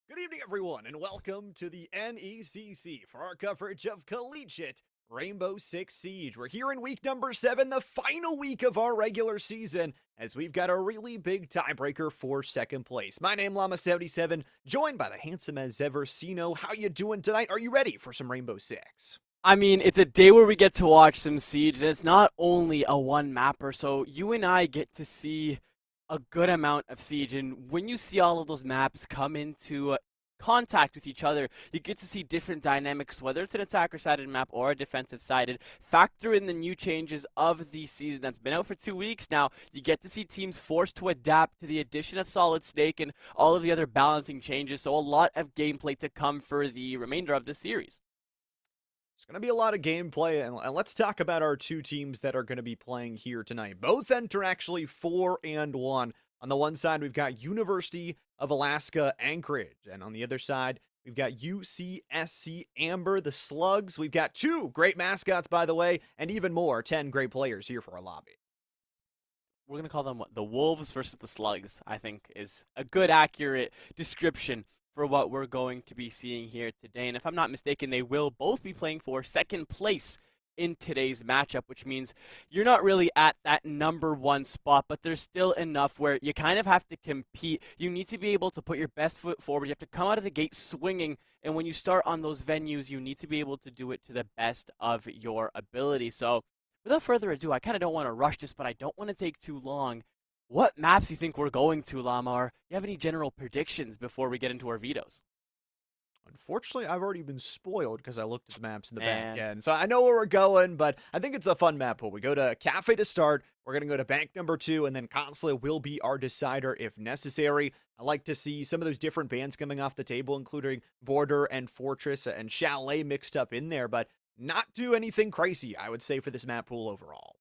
Good evening, everyone, and welcome to the NECC for our coverage of Collegiate Rainbow Six Siege. We're here in week number 7, the final week of our regular season, as we've got a really big tiebreaker for second place. My name, Llama77, joined by the handsome as ever, Sino. How you doing tonight? Are you ready for some Rainbow Six? I mean, it's a day where we get to watch some Siege, and it's not only a one mapper, so you and I get to see a good amount of Siege. And when you see all of those maps come into contact with each other, you get to see different dynamics, whether it's an attacker-sided map or a defensive-sided. Factor in the new changes of the season that's been out for 2 weeks now. You get to see teams forced to adapt to the addition of Solid Snake and all of the other balancing changes, so a lot of gameplay to come for the remainder of this series. There's going to be a lot of gameplay, and let's talk about our two teams that are going to be playing here tonight. Both enter actually 4-1. On the one side, we've got University of Alaska Anchorage, and on the other side, we've got UCSC Amber, the Slugs. We've got two great mascots, by the way, and even more, 10 great players here for our lobby. We're going to call them what, the Wolves versus the Slugs, I think is a good, accurate description for what we're going to be seeing here today. And if I'm not mistaken, they will both be playing for second place in today's matchup, which means you're not really at that number one spot, but there's still enough where you kind of have to compete. You need to be able to put your best foot forward. You have to come out of the gate swinging. And when you start on those venues, you need to be able to do it to the best of your ability. So without further ado, I kind of don't want to rush this, but I don't want to take too long. What maps do you think we're going to, Lamar? Do you have any general predictions before we get into our vetoes? Unfortunately, I've already been spoiled because I looked at the maps in the back Man. end. So I know where we're going, but I think it's a fun map pool. We go to Cafe to start. We're going to go to bank number 2, and then Consulate will be our decider if necessary. I like to see some of those different bands coming off the table, including Border and Fortress and Chalet mixed up in there, but not do anything crazy, I would say, for this map pool overall.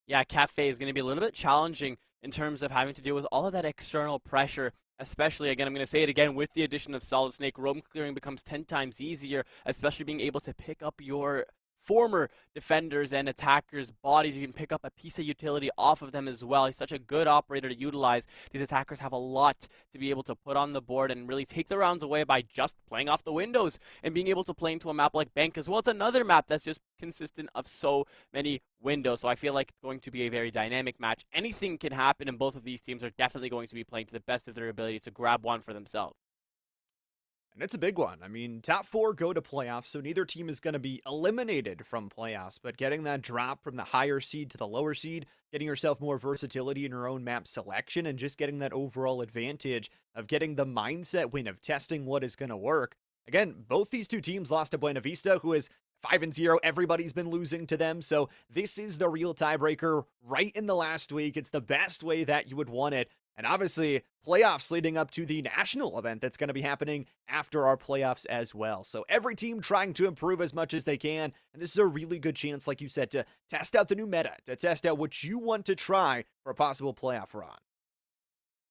Yeah, Cafe is going to be a little bit challenging in terms of having to deal with all of that external pressure, especially, again, I'm going to say it again, with the addition of Solid Snake, roam clearing becomes 10 times easier, especially being able to pick up your former defenders and attackers' bodies. You can pick up a piece of utility off of them as well. He's such a good operator to utilize. These attackers have a lot to be able to put on the board and really take the rounds away by just playing off the windows and being able to play into a map like Bank as well. It's another map that's just consistent of so many windows. So I feel like it's going to be a very dynamic match. Anything can happen, and both of these teams are definitely going to be playing to the best of their ability to grab one for themselves. And it's a big one. I mean, top 4 go to playoffs, so neither team is going to be eliminated from playoffs, but getting that drop from the higher seed to the lower seed, getting yourself more versatility in your own map selection, and just getting that overall advantage of getting the mindset win of testing what is going to work. Again, both these two teams lost to Buena Vista, who is 5-0. Everybody's been losing to them, so this is the real tiebreaker right in the last week. It's the best way that you would want it. And obviously, playoffs leading up to the national event that's going to be happening after our playoffs as well. So every team trying to improve as much as they can. And this is a really good chance, like you said, to test out the new meta, to test out what you want to try for a possible playoff run.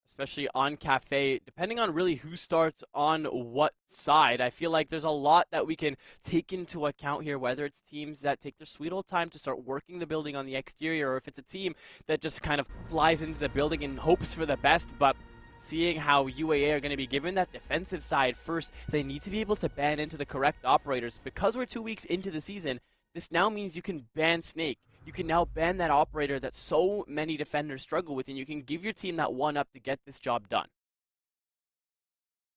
Especially on Cafe, depending on really who starts on what side. I feel like there's a lot that we can take into account here, whether it's teams that take their sweet old time to start working the building on the exterior, or if it's a team that just kind of flies into the building and hopes for the best. But seeing how UAA are going to be given that defensive side first, they need to be able to ban into the correct operators. Because we're 2 weeks into the season, this now means you can ban Snake. You can now ban that operator that so many defenders struggle with, and you can give your team that one up to get this job done.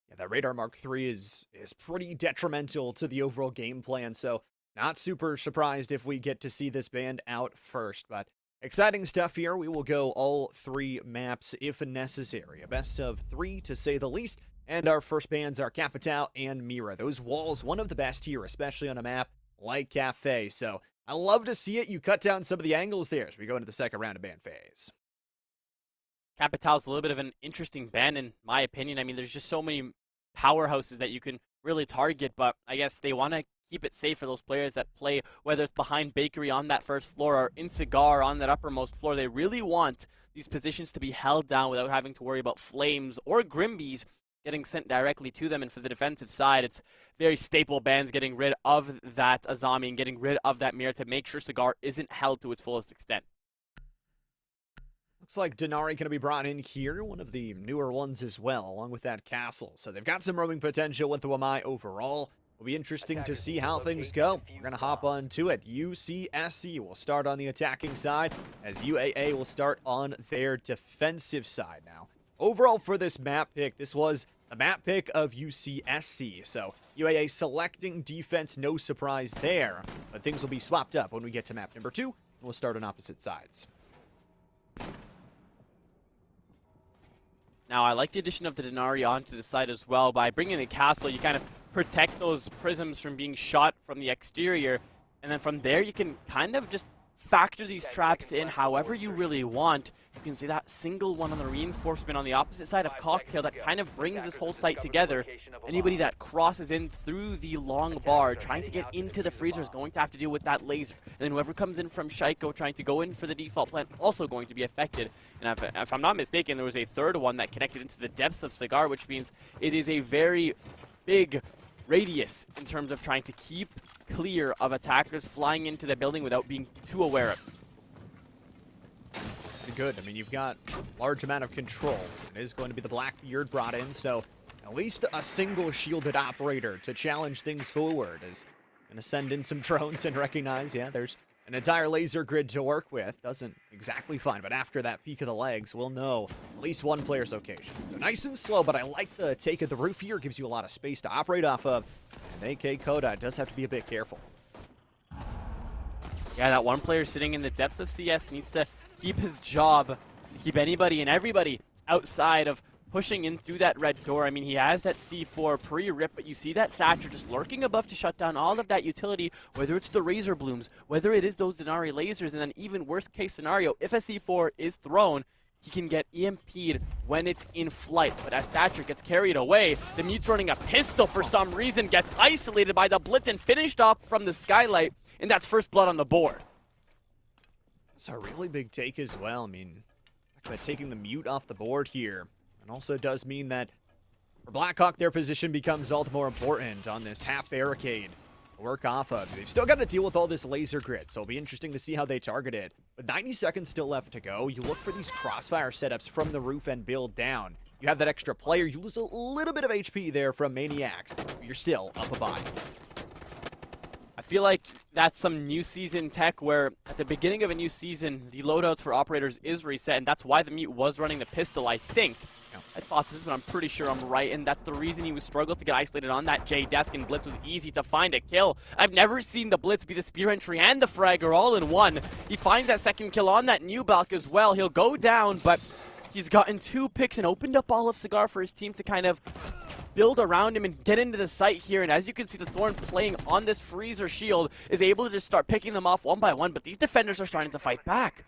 Yeah, that Radar Mark III is pretty detrimental to the overall game plan, so not super surprised if we get to see this band out first, but exciting stuff here. We will go all 3 maps if necessary. A best of 3 to say the least. And our first bands are Capital and Mira. Those walls, one of the best here, especially on a map like Cafe. So I love to see it. You cut down some of the angles there as we go into the second round of band phase. Capital's a little bit of an interesting ban, in my opinion. I mean, there's just so many powerhouses that you can really target, but I guess they want to keep it safe for those players that play, whether it's behind Bakery on that first floor or in Cigar on that uppermost floor. They really want these positions to be held down without having to worry about Flames or Grimbies getting sent directly to them. And for the defensive side, it's very staple bans getting rid of that Azami and getting rid of that Mirror to make sure Cigar isn't held to its fullest extent. Looks like Denari going to be brought in here, one of the newer ones as well, along with that castle. So they've got some roaming potential with the Wamai overall. It'll be interesting to see how things go. We're going to hop on to it. UCSC will start on the attacking side, as UAA will start on their defensive side now. Overall for this map pick, this was the map pick of UCSC. So UAA selecting defense, no surprise there. But things will be swapped up when we get to map number 2, and we'll start on opposite sides. Now, I like the addition of the Denari onto the side as well. By bringing the castle, you kind of protect those prisms from being shot from the exterior. And then from there, you can kind of just factor these traps in however you really want. You can see that single one on the reinforcement on the opposite side of Cocktail that kind of brings this whole site together. Anybody that crosses in through the long bar trying to get into the freezer is going to have to deal with that laser. And then whoever comes in from Shaiko trying to go in for the default plant also going to be affected. And if I'm not mistaken, there was a third one that connected into the depths of Cigar, which means it is a very big radius in terms of trying to keep clear of attackers flying into the building without being too aware of it. Pretty good. I mean, you've got a large amount of control. It is going to be the Blackbeard brought in, so at least a single shielded operator to challenge things forward is going to send in some drones and recognize, yeah, there's an entire laser grid to work with. Doesn't exactly fine, but after that peek of the legs, we'll know at least one player's location. So nice and slow, but I like the take of the roof here. Gives you a lot of space to operate off of. And AK Koda does have to be a bit careful. Yeah, that one player sitting in the depths of CS needs to keep his job, to keep anybody and everybody outside of pushing in through that red door. I mean, he has that C4 pre-rip, but you see that Thatcher just lurking above to shut down all of that utility, whether it's the Razor Blooms, whether it is those Denari lasers, and then even worst case scenario, if a C4 is thrown, he can get EMP'd when it's in flight. But as Thatcher gets carried away, the Mute's running a pistol for some reason, gets isolated by the Blitz and finished off from the skylight, and that's first blood on the board. It's a really big take as well. I mean, taking the Mute off the board here. And also does mean that for Blackhawk, their position becomes all the more important on this half barricade to work off of. They've still got to deal with all this laser grid, so it'll be interesting to see how they target it. With 90 seconds still left to go, you look for these crossfire setups from the roof and build down. You have that extra player, you lose a little bit of HP there from Maniacs, but you're still up a body. I feel like that's some new season tech where at the beginning of a new season, the loadouts for operators is reset, and that's why the Mute was running the pistol, I think. Hypothesis, but I'm pretty sure I'm right, and that's the reason he was struggled to get isolated on that J desk, and Blitz was easy to find a kill. I've never seen the Blitz be the spear entry and the fragger all in one. He finds that second kill on that new Balk as well. He'll go down, but he's gotten 2 picks and opened up all of Cigar for his team to kind of build around him and get into the site here. And as you can see, the Thorn playing on this freezer shield is able to just start picking them off one by one, but these defenders are starting to fight back.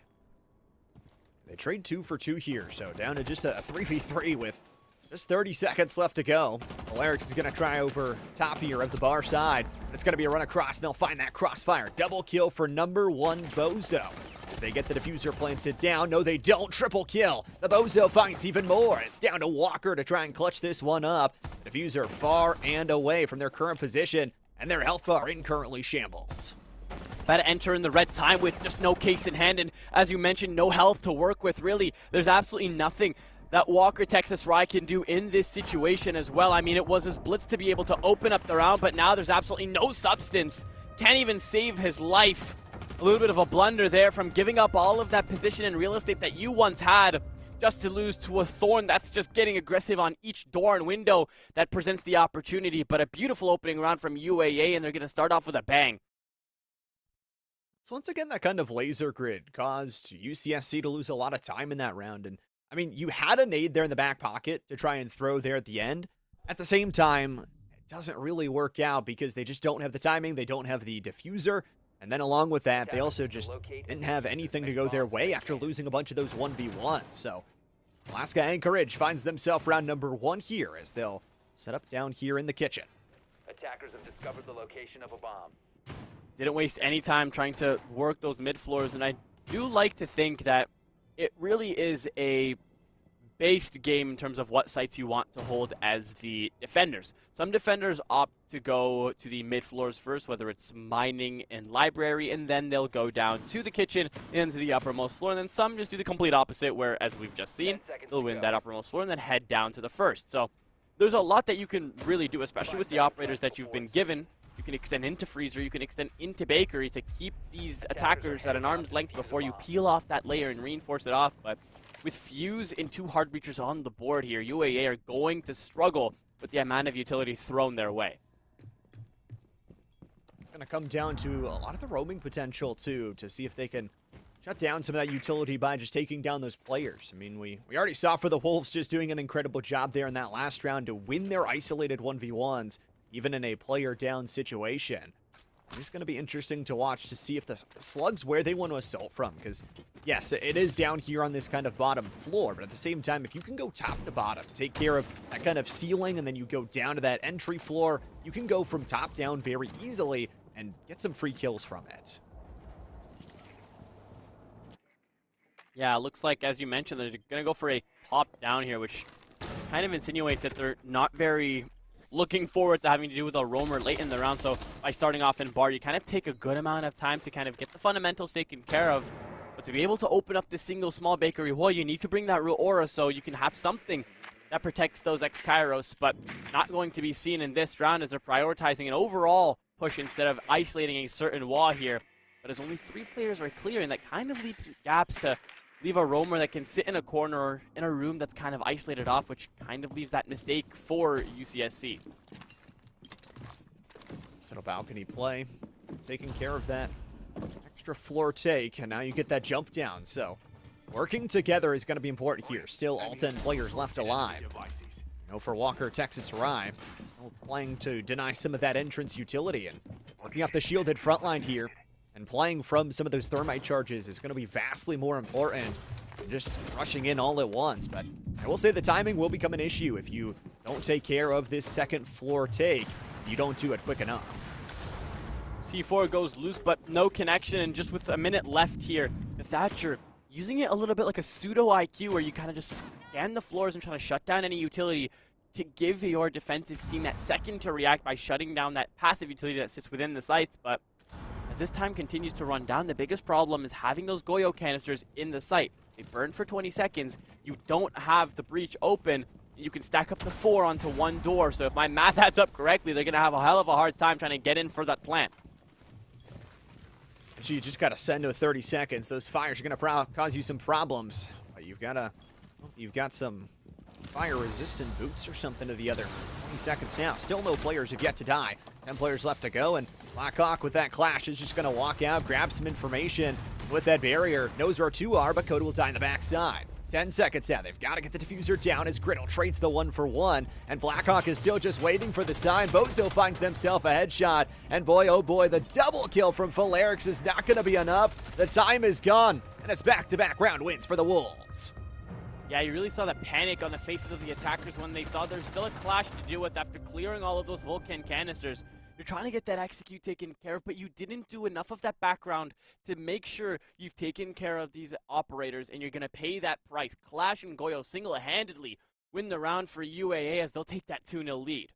They trade 2 for 2 here, so down to just a 3v3 with just 30 seconds left to go. Valerix is going to try over top here of the bar side. It's going to be a run across, and they'll find that crossfire. Double kill for number 1 Bozo. As they get the diffuser planted down. No, they don't. Triple kill. The Bozo finds even more. It's down to Walker to try and clutch this one up. Diffuser far and away from their current position, and their health bar in currently shambles. About to enter in the red time with just no case in hand, and as you mentioned, no health to work with, really. There's absolutely nothing that Walker Texas Rye can do in this situation as well. I mean, it was his Blitz to be able to open up the round, but now there's absolutely no substance. Can't even save his life. A little bit of a blunder there from giving up all of that position and real estate that you once had just to lose to a Thorn that's just getting aggressive on each door and window that presents the opportunity. But a beautiful opening round from UAA, and they're going to start off with a bang. So once again, that kind of laser grid caused UCSC to lose a lot of time in that round. And I mean, you had a nade there in the back pocket to try and throw there at the end. At the same time, it doesn't really work out because they just don't have the timing. They don't have the diffuser. And then along with that, they also just didn't have anything to go their way after losing a bunch of those 1v1s. So Alaska Anchorage finds themselves round number 1 here as they'll set up down here in the kitchen. Attackers have discovered the location of a bomb. Didn't waste any time trying to work those mid floors, and I do like to think that it really is a based game in terms of what sites you want to hold as the defenders. Some defenders opt to go to the mid floors first, whether it's mining and library, and then they'll go down to the kitchen and to the uppermost floor. And then some just do the complete opposite, where, as we've just seen, they'll win that uppermost floor and then head down to the first. So there's a lot that you can really do, especially with the operators that you've been given. You can extend into freezer, you can extend into bakery to keep these attackers at an arm's length before you peel off that layer and reinforce it off. But with Fuse and 2 hard breachers on the board here, UAA are going to struggle with the amount of utility thrown their way. It's going to come down to a lot of the roaming potential, too, to see if they can shut down some of that utility by just taking down those players. I mean, we already saw for the Wolves just doing an incredible job there in that last round to win their isolated 1v1s, even in a player-down situation. It's going to be interesting to watch to see if the Slugs where they want to assault from, because, yes, it is down here on this kind of bottom floor, but at the same time, if you can go top to bottom, take care of that kind of ceiling, and then you go down to that entry floor, you can go from top down very easily and get some free kills from it. Yeah, it looks like, as you mentioned, they're going to go for a top down here, which kind of insinuates that they're not very looking forward to having to do with a roamer late in the round. So by starting off in bar, you kind of take a good amount of time to kind of get the fundamentals taken care of. But to be able to open up this single small bakery, well, you need to bring that real aura so you can have something that protects those ex-Kairos, but not going to be seen in this round as they're prioritizing an overall push instead of isolating a certain wall here. But as only 3 players are clearing, that kind of leaves gaps to leave a roamer that can sit in a corner or in a room that's kind of isolated off, which kind of leaves that mistake for UCSC. So balcony play, taking care of that extra floor take, and now you get that jump down. So working together is going to be important here. Still all 10 players left alive. You know, for Walker, Texas Rye, still playing to deny some of that entrance utility and working off the shielded front line here. And playing from some of those thermite charges is going to be vastly more important than just rushing in all at once. But I will say the timing will become an issue if you don't take care of this second floor take. You don't do it quick enough. C4 goes loose, but no connection. And just with a minute left here, the Thatcher using it a little bit like a pseudo IQ, where you kind of just scan the floors and try to shut down any utility to give your defensive team that second to react by shutting down that passive utility that sits within the sites. But as this time continues to run down, the biggest problem is having those Goyo canisters in the site. They burn for 20 seconds. You don't have the breach open. You can stack up to 4 onto 1 door. So if my math adds up correctly, they're going to have a hell of a hard time trying to get in for that plant. So you just got to send to 30 seconds. Those fires are going to cause you some problems. But you've got some fire-resistant boots or something to the other. 20 seconds now. Still no players have yet to die. 10 players left to go, and Blackhawk with that clash is just going to walk out, grab some information with that barrier. Knows where 2 are, but Coda will die in the backside. 10 seconds now. They've got to get the diffuser down as Griddle trades the 1-for-1, and Blackhawk is still just waiting for the sign. Bozo finds themselves a headshot, and boy, oh boy, the double kill from Falerix is not going to be enough. The time is gone, and it's back-to-back round wins for the Wolves. Yeah, you really saw that panic on the faces of the attackers when they saw there's still a clash to deal with after clearing all of those Vulcan canisters. You're trying to get that execute taken care of, but you didn't do enough of that background to make sure you've taken care of these operators, and you're going to pay that price. Clash and Goyo single-handedly win the round for UAA as they'll take that 2-0 lead.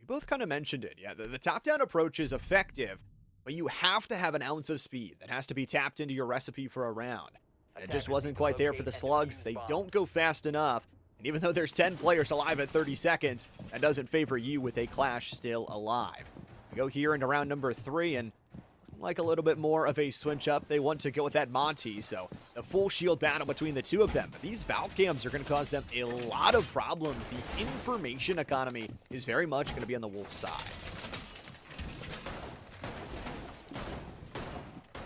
We both kind of mentioned it. Yeah, the top-down approach is effective, but you have to have an ounce of speed that has to be tapped into your recipe for a round. And it just wasn't quite there for the Slugs. They don't go fast enough. And even though there's 10 players alive at 30 seconds, that doesn't favor you with a clash still alive. We go here into round number 3, and like a little bit more of a switch up, they want to go with that Monty, so the full shield battle between the 2 of them. But these Valcams are going to cause them a lot of problems. The information economy is very much going to be on the Wolf side.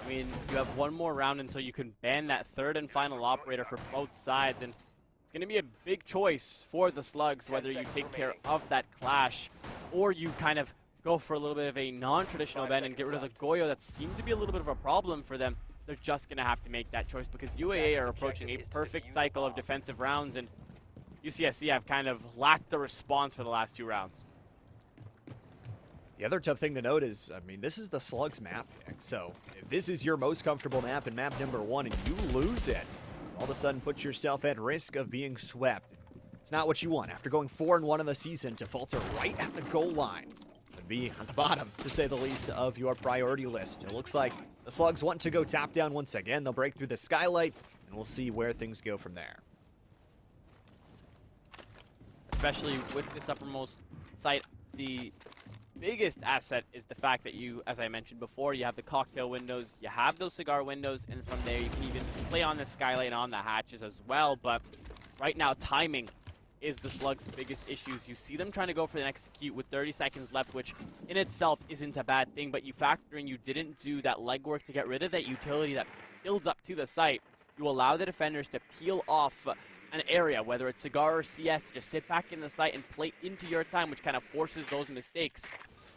I mean, you have one more round until you can ban that 3rd and final operator for both sides, and it's going to be a big choice for the Slugs, whether you take care of that clash or you kind of go for a little bit of a non-traditional ban and get rid of the Goyo that seemed to be a little bit of a problem for them. They're just going to have to make that choice because UAA are approaching a perfect cycle of defensive rounds, and UCSC have kind of lacked the response for the last 2 rounds. The other tough thing to note is, I mean, this is the Slugs map pick, so if this is your most comfortable map and map number 1 and you lose it, all of a sudden put yourself at risk of being swept. It's not what you want after going 4-1 in the season to falter right at the goal line. Would be at the bottom, to say the least, of your priority list. It looks like the Slugs want to go top down once again. They'll break through the skylight, and we'll see where things go from there. Especially with this uppermost site, the biggest asset is the fact that you, as I mentioned before, you have the cocktail windows, you have those cigar windows, and from there you can even play on the skylight and on the hatches as well. But right now, timing is the Slugs' biggest issues. You see them trying to go for an execute with 30 seconds left, which in itself isn't a bad thing, but you factor in you didn't do that legwork to get rid of that utility that builds up to the site. You allow the defenders to peel off an area, whether it's Cigar or CS, to just sit back in the site and play into your time, which kind of forces those mistakes.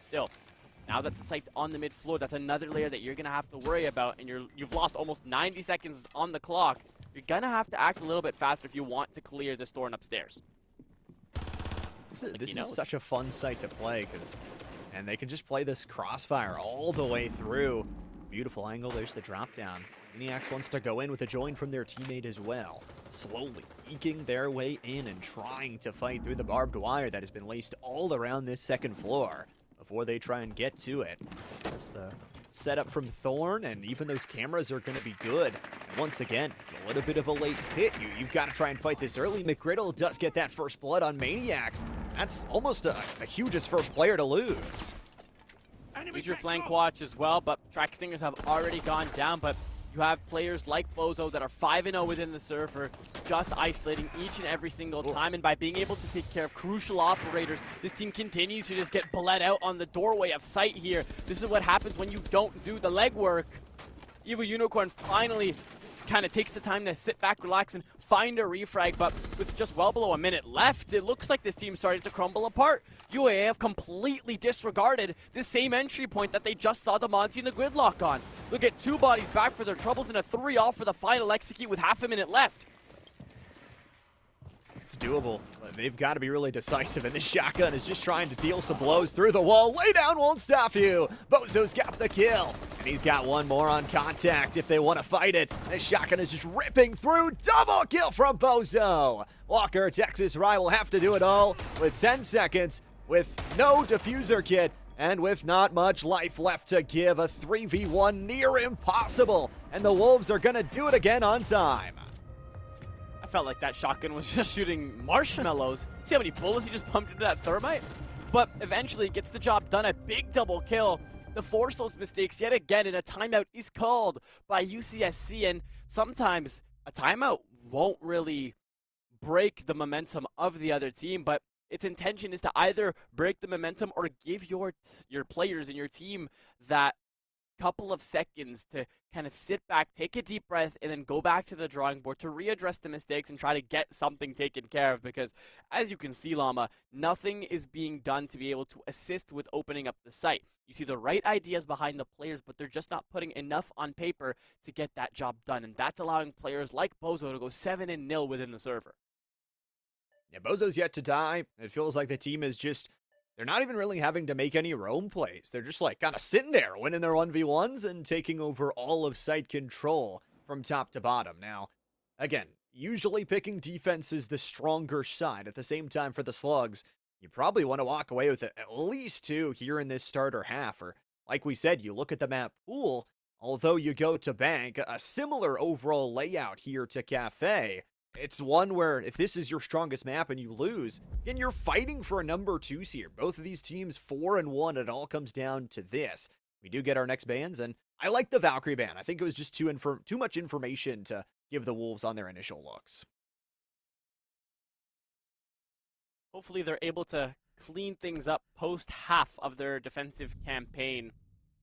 Still, now that the site's on the mid floor, that's another layer that you're going to have to worry about, and you've lost almost 90 seconds on the clock. You're going to have to act a little bit faster if you want to clear this door and upstairs. This is such a fun site to play, and they can just play this crossfire all the way through. Beautiful angle, there's the drop down. NECC wants to go in with a join from their teammate as well. Slowly eking their way in and trying to fight through the barbed wire that has been laced all around this second floor before they try and get to it. That's the setup from Thorn, and even those cameras are going to be good. And once again, it's a little bit of a late hit. You've got to try and fight this early. McGriddle does get that first blood on Maniacs. That's almost a hugest first player to lose. Use your flank watch as well, but Track Stingers have already gone down, but you have players like Bozo that are 5-0 within the server, just isolating each and every single time, and by being able to take care of crucial operators, this team continues to just get bled out on the doorway of sight here. This is what happens when you don't do the legwork. Evil Unicorn finally kind of takes the time to sit back, relax, and find a refrag, but with just well below a minute left, it looks like this team started to crumble apart. UAA have completely disregarded this same entry point that they just saw the Monty and the Gridlock on. Look at 2 bodies back for their troubles and a 3-all for the final execute with half a minute left. It's doable, but they've got to be really decisive, and this shotgun is just trying to deal some blows through the wall. Lay down won't stop you. Bozo's got the kill, and he's got one more on contact if they want to fight it. This shotgun is just ripping through. Double kill from Bozo. Walker, Texas Rye will have to do it all with 10 seconds, with no diffuser kit, and with not much life left to give. A 3v1 near impossible, and the Wolves are going to do it again on time. I felt like that shotgun was just shooting marshmallows. See how many bullets he just pumped into that thermite? But eventually it gets the job done. A big double kill to force those mistakes yet again, and a timeout is called by UCSC. And sometimes a timeout won't really break the momentum of the other team, but its intention is to either break the momentum or give your players and your team that couple of seconds to kind of sit back, take a deep breath, and then go back to the drawing board to readdress the mistakes and try to get something taken care of. Because as you can see, Llama, nothing is being done to be able to assist with opening up the site. You see the right ideas behind the players, but they're just not putting enough on paper to get that job done. And that's allowing players like Bozo to go 7-0 within the server. Yeah, Bozo's yet to die. It feels like the team is just, they're not even really having to make any roam plays. They're just like kind of sitting there, winning their 1v1s and taking over all of site control from top to bottom. Now, again, usually picking defense is the stronger side. At the same time, for the Slugs, you probably want to walk away with at least 2 here in this starter half. Or, like we said, you look at the map pool, although you go to Bank, a similar overall layout here to Cafe. It's one where if this is your strongest map and you lose, again, you're fighting for a number 2 seed. Both of these teams 4-1. It all comes down to this. We do get our next bans, and I like the Valkyrie ban. I think it was just too much information to give the Wolves on their initial looks. Hopefully they're able to clean things up post half of their defensive campaign,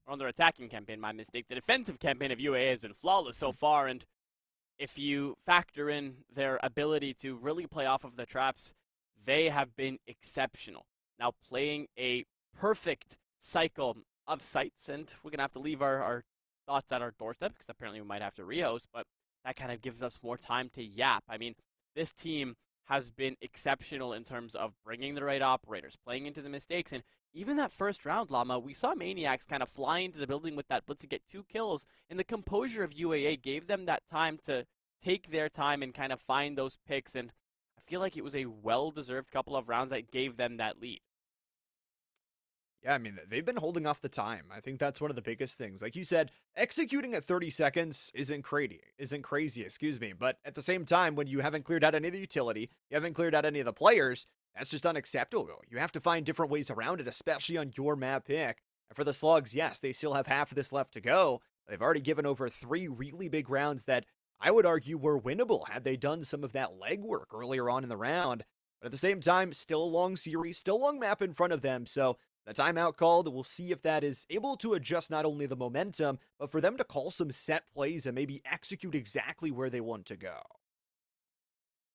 or on their attacking campaign, my mistake. The defensive campaign of UAA has been flawless so far, and if you factor in their ability to really play off of the traps, they have been exceptional. Now playing a perfect cycle of sites, and we're going to have to leave our thoughts at our doorstep because apparently we might have to rehost, but that kind of gives us more time to yap. I mean, this team has been exceptional in terms of bringing the right operators, playing into the mistakes, and even that first round, Llama, we saw Maniacs kind of fly into the building with that blitz and get 2 kills, and the composure of UAA gave them that time to take their time and kind of find those picks. And I feel like it was a well-deserved couple of rounds that gave them that lead. Yeah, I mean, they've been holding off the time. I think that's one of the biggest things. Like you said, executing at 30 seconds isn't crazy, excuse me. But at the same time, when you haven't cleared out any of the utility, you haven't cleared out any of the players, that's just unacceptable. You have to find different ways around it, especially on your map pick. And for the Slugs, yes, they still have half of this left to go. They've already given over 3 really big rounds that I would argue were winnable had they done some of that legwork earlier on in the round. But at the same time, still a long series, still a long map in front of them. So the timeout called, we'll see if that is able to adjust not only the momentum, but for them to call some set plays and maybe execute exactly where they want to go.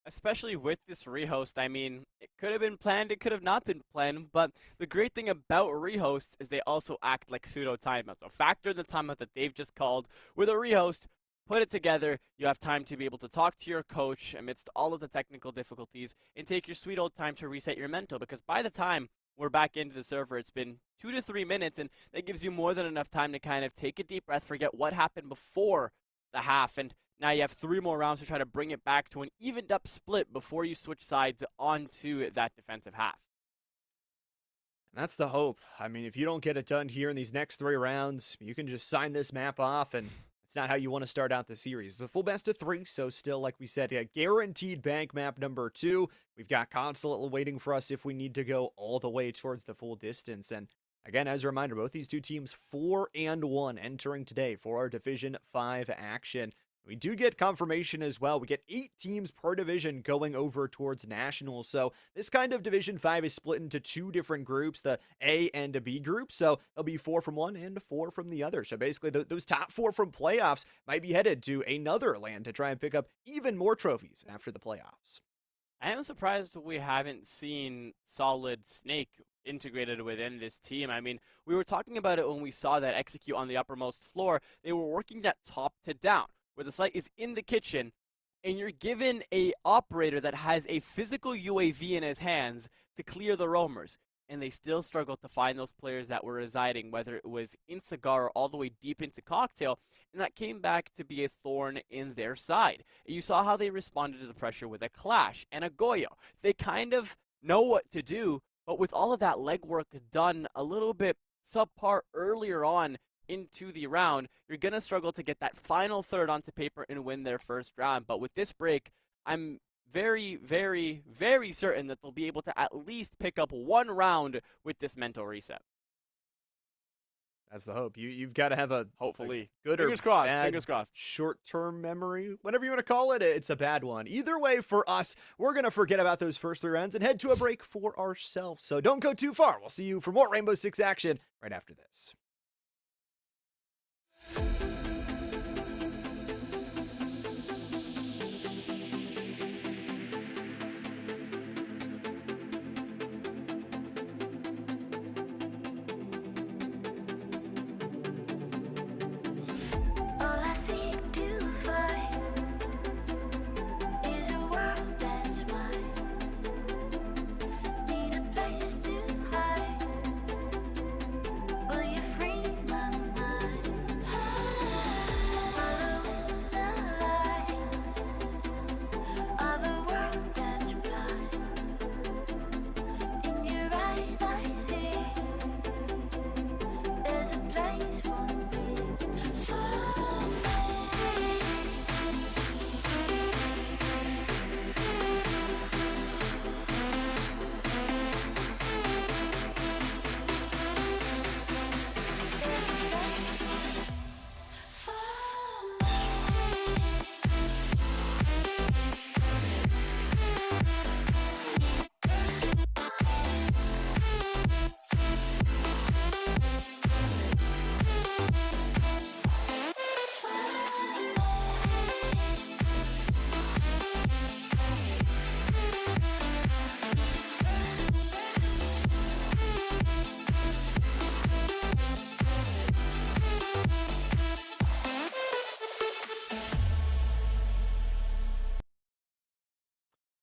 Especially with this rehost, I mean, it could have been planned, it could have not been planned, but the great thing about rehosts is they also act like pseudo timeouts. So factor in the timeout that they've just called. With a rehost, put it together, you have time to be able to talk to your coach amidst all of the technical difficulties and take your sweet old time to reset your mental, because by the time we're back into the server, it's been 2 to 3 minutes, and that gives you more than enough time to kind of take a deep breath, forget what happened before the half, and now you have 3 more rounds to try to bring it back to an evened up split before you switch sides onto that defensive half. And that's the hope. I mean, if you don't get it done here in these next 3 rounds, you can just sign this map off, and it's not how you want to start out the series. It's a full best of 3, so still, like we said, a guaranteed bank map number 2. We've got Consulate waiting for us if we need to go all the way towards the full distance. And again, as a reminder, both these two teams 4-1 entering today for our Division 5 action. We do get confirmation as well. We get 8 teams per division going over towards Nationals. So this kind of Division 5 is split into 2 different groups, the A and a B group. So there'll be 4 from one and 4 from the other. So basically those top 4 from playoffs might be headed to another land to try and pick up even more trophies after the playoffs. I am surprised we haven't seen Solid Snake integrated within this team. I mean, we were talking about it when we saw that execute on the uppermost floor. They were working that top to down, where the site is in the kitchen, and you're given a operator that has a physical UAV in his hands to clear the roamers. And they still struggled to find those players that were residing, whether it was in Cigar or all the way deep into Cocktail, and that came back to be a thorn in their side. You saw how they responded to the pressure with a Clash and a Goyo. They kind of know what to do, but with all of that legwork done a little bit subpar earlier on into the round, you're going to struggle to get that final third onto paper and win their first round. But with this break, I'm very, very, very certain that they'll be able to at least pick up 1 round with this mental reset. That's the hope. You've got to have a Hopefully. good Fingers or crossed, bad fingers crossed. short-term memory, whatever you want to call it. It's a bad one. Either way, for us, we're gonna forget about those first 3 rounds and head to a break for ourselves. So don't go too far. We'll see you for more Rainbow Six action right after this. All I seek to find is a world that's mine. Need a place to hide. Will you free my mind? Following the lights of a world that's blind. In your eyes I see there's a place for me.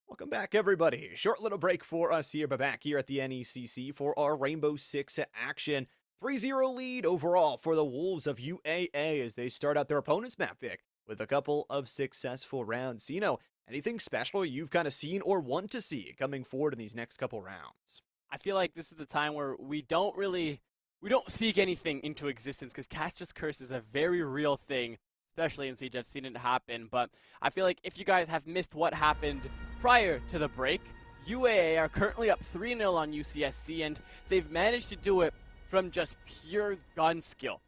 Welcome back, everybody. Short little break for us here, but back here at the NECC for our Rainbow Six action. 3-0 lead overall for the Wolves of UAA as they start out their opponent's map pick with a couple of successful rounds. So, anything special you've kind of seen or want to see coming forward in these next couple rounds? I feel like this is the time where we don't speak anything into existence because Caster's Curse is a very real thing, especially in Siege. I've seen it happen, but I feel like if you guys have missed what happened prior to the break, UAA are currently up 3-0 on UCSC, and they've managed to do it from just pure gun skill.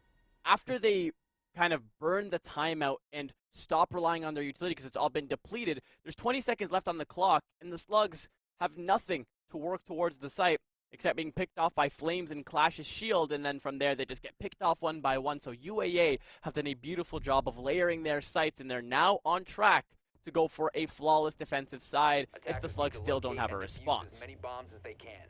After they kind of burn the timeout and stop relying on their utility because it's all been depleted, there's 20 seconds left on the clock, and the Slugs have nothing to work towards the site except being picked off by Flames and Clash's shield, and then from there they just get picked off one by one. So UAA have done a beautiful job of layering their sights, and they're now on track to go for a flawless defensive side if the Slugs still don't have a response. As many bombs as they can.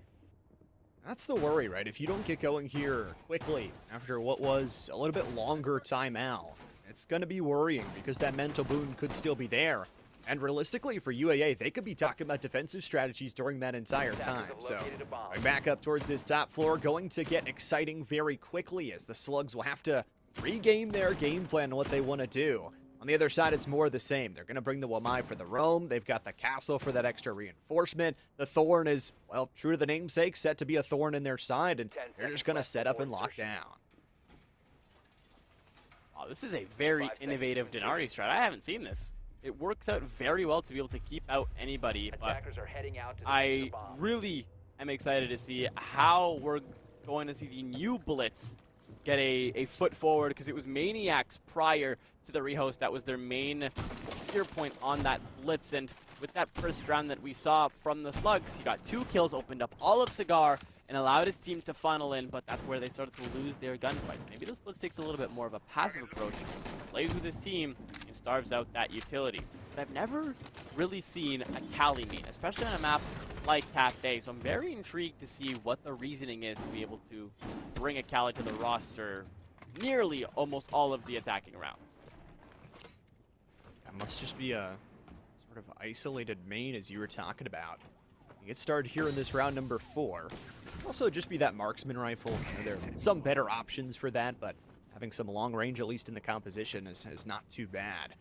That's the worry, right? If you don't get going here quickly after what was a little bit longer timeout, it's going to be worrying because that mental boon could still be there. And realistically, for UAA, they could be talking about defensive strategies during that entire time. So, going back up towards this top floor, going to get exciting very quickly as the Slugs will have to regame their game plan and what they want to do. On the other side, it's more of the same. They're going to bring the Wamai for the roam. They've got the castle for that extra reinforcement. The Thorn is, well, true to the namesake, set to be a thorn in their side, and they're just going to set up and lock down. Oh, this is a very innovative Denari strat. I haven't seen this. It works out very well to be able to keep out anybody, but I really am excited to see how we're going to see the new Blitz get a foot forward, because it was Maniacs prior to the rehost that was their main spear point on that Blitz, and with that first round that we saw from the Slugs, he got 2 kills, opened up all of Cigar, and allowed his team to funnel in, but that's where they started to lose their gunfights. Maybe this Blitz takes a little bit more of a passive approach, plays with his team, and starves out that utility. But I've never really seen a Cali main, especially on a map like Cathay, so I'm very intrigued to see what the reasoning is to be able to bring a Cali to the roster nearly almost all of the attacking rounds. That must just be a sort of isolated main, as you were talking about. You get started here in this round number 4. Also, just be that marksman rifle. There are some better options for that, but having some long range, at least in the composition, is not too bad.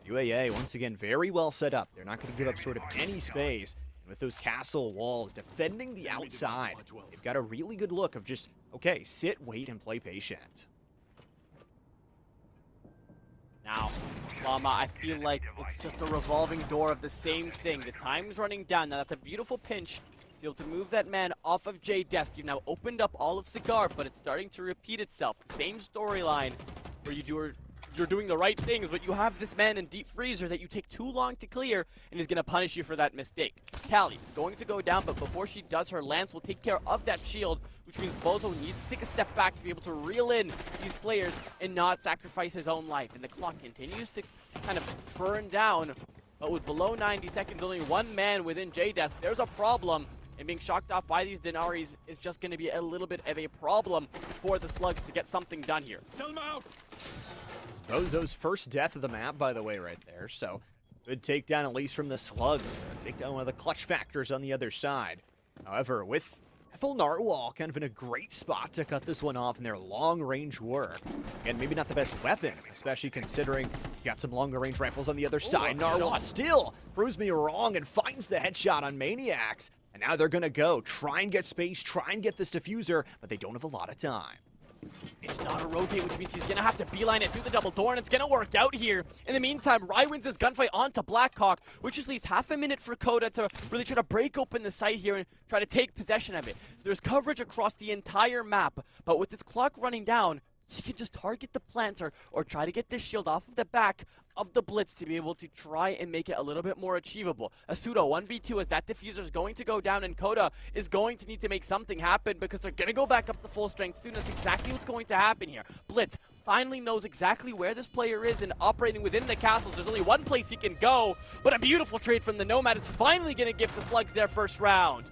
UAA, once again, very well set up. They're not going to give up sort of any space. And with those castle walls defending the outside, they've got a really good look of just, okay, sit, wait, and play patient. Now, Llama, I feel like it's just a revolving door of the same thing. The time's running down. Now, that's a beautiful pinch to be able to move that man off of J-Desk. You've now opened up all of Cigar, but it's starting to repeat itself. The same storyline where you're doing the right things, but you have this man in Deep Freezer that you take too long to clear, and he's going to punish you for that mistake. Callie is going to go down, but before she does, her Lance will take care of that shield, which means Bozo needs to take a step back to be able to reel in these players and not sacrifice his own life. And the clock continues to kind of burn down, but with below 90 seconds, only one man within J-Desk, there's a problem. And being shocked off by these Denaris is just going to be a little bit of a problem for the Slugs to get something done here. Sell them out! Bozo's first death of the map, by the way, right there. So, good takedown, at least from the Slugs. Take down one of the clutch factors on the other side. However, with Ethel Narwhal kind of in a great spot to cut this one off in their long-range work. Again, maybe not the best weapon, especially considering you got some longer-range rifles on the other side. Narwhal still proves me wrong and finds the headshot on Maniacs. And now they're going to go, try and get space, try and get this diffuser, but they don't have a lot of time. It's not a rotate, which means he's going to have to beeline it through the double door, and it's going to work out here. In the meantime, Rai wins his gunfight onto Blackhawk, which just leaves half a minute for Coda to really try to break open the site here and try to take possession of it. There's coverage across the entire map, but with this clock running down, he can just target the plants or try to get this shield off of the back of the Blitz to be able to try and make it a little bit more achievable. A pseudo 1v2 as that diffuser is going to go down, and Coda is going to need to make something happen because they're going to go back up to full strength soon. That's exactly what's going to happen here. Blitz finally knows exactly where this player is and operating within the castles. There's only one place he can go, but a beautiful trade from the Nomad is finally going to give the Slugs their first round.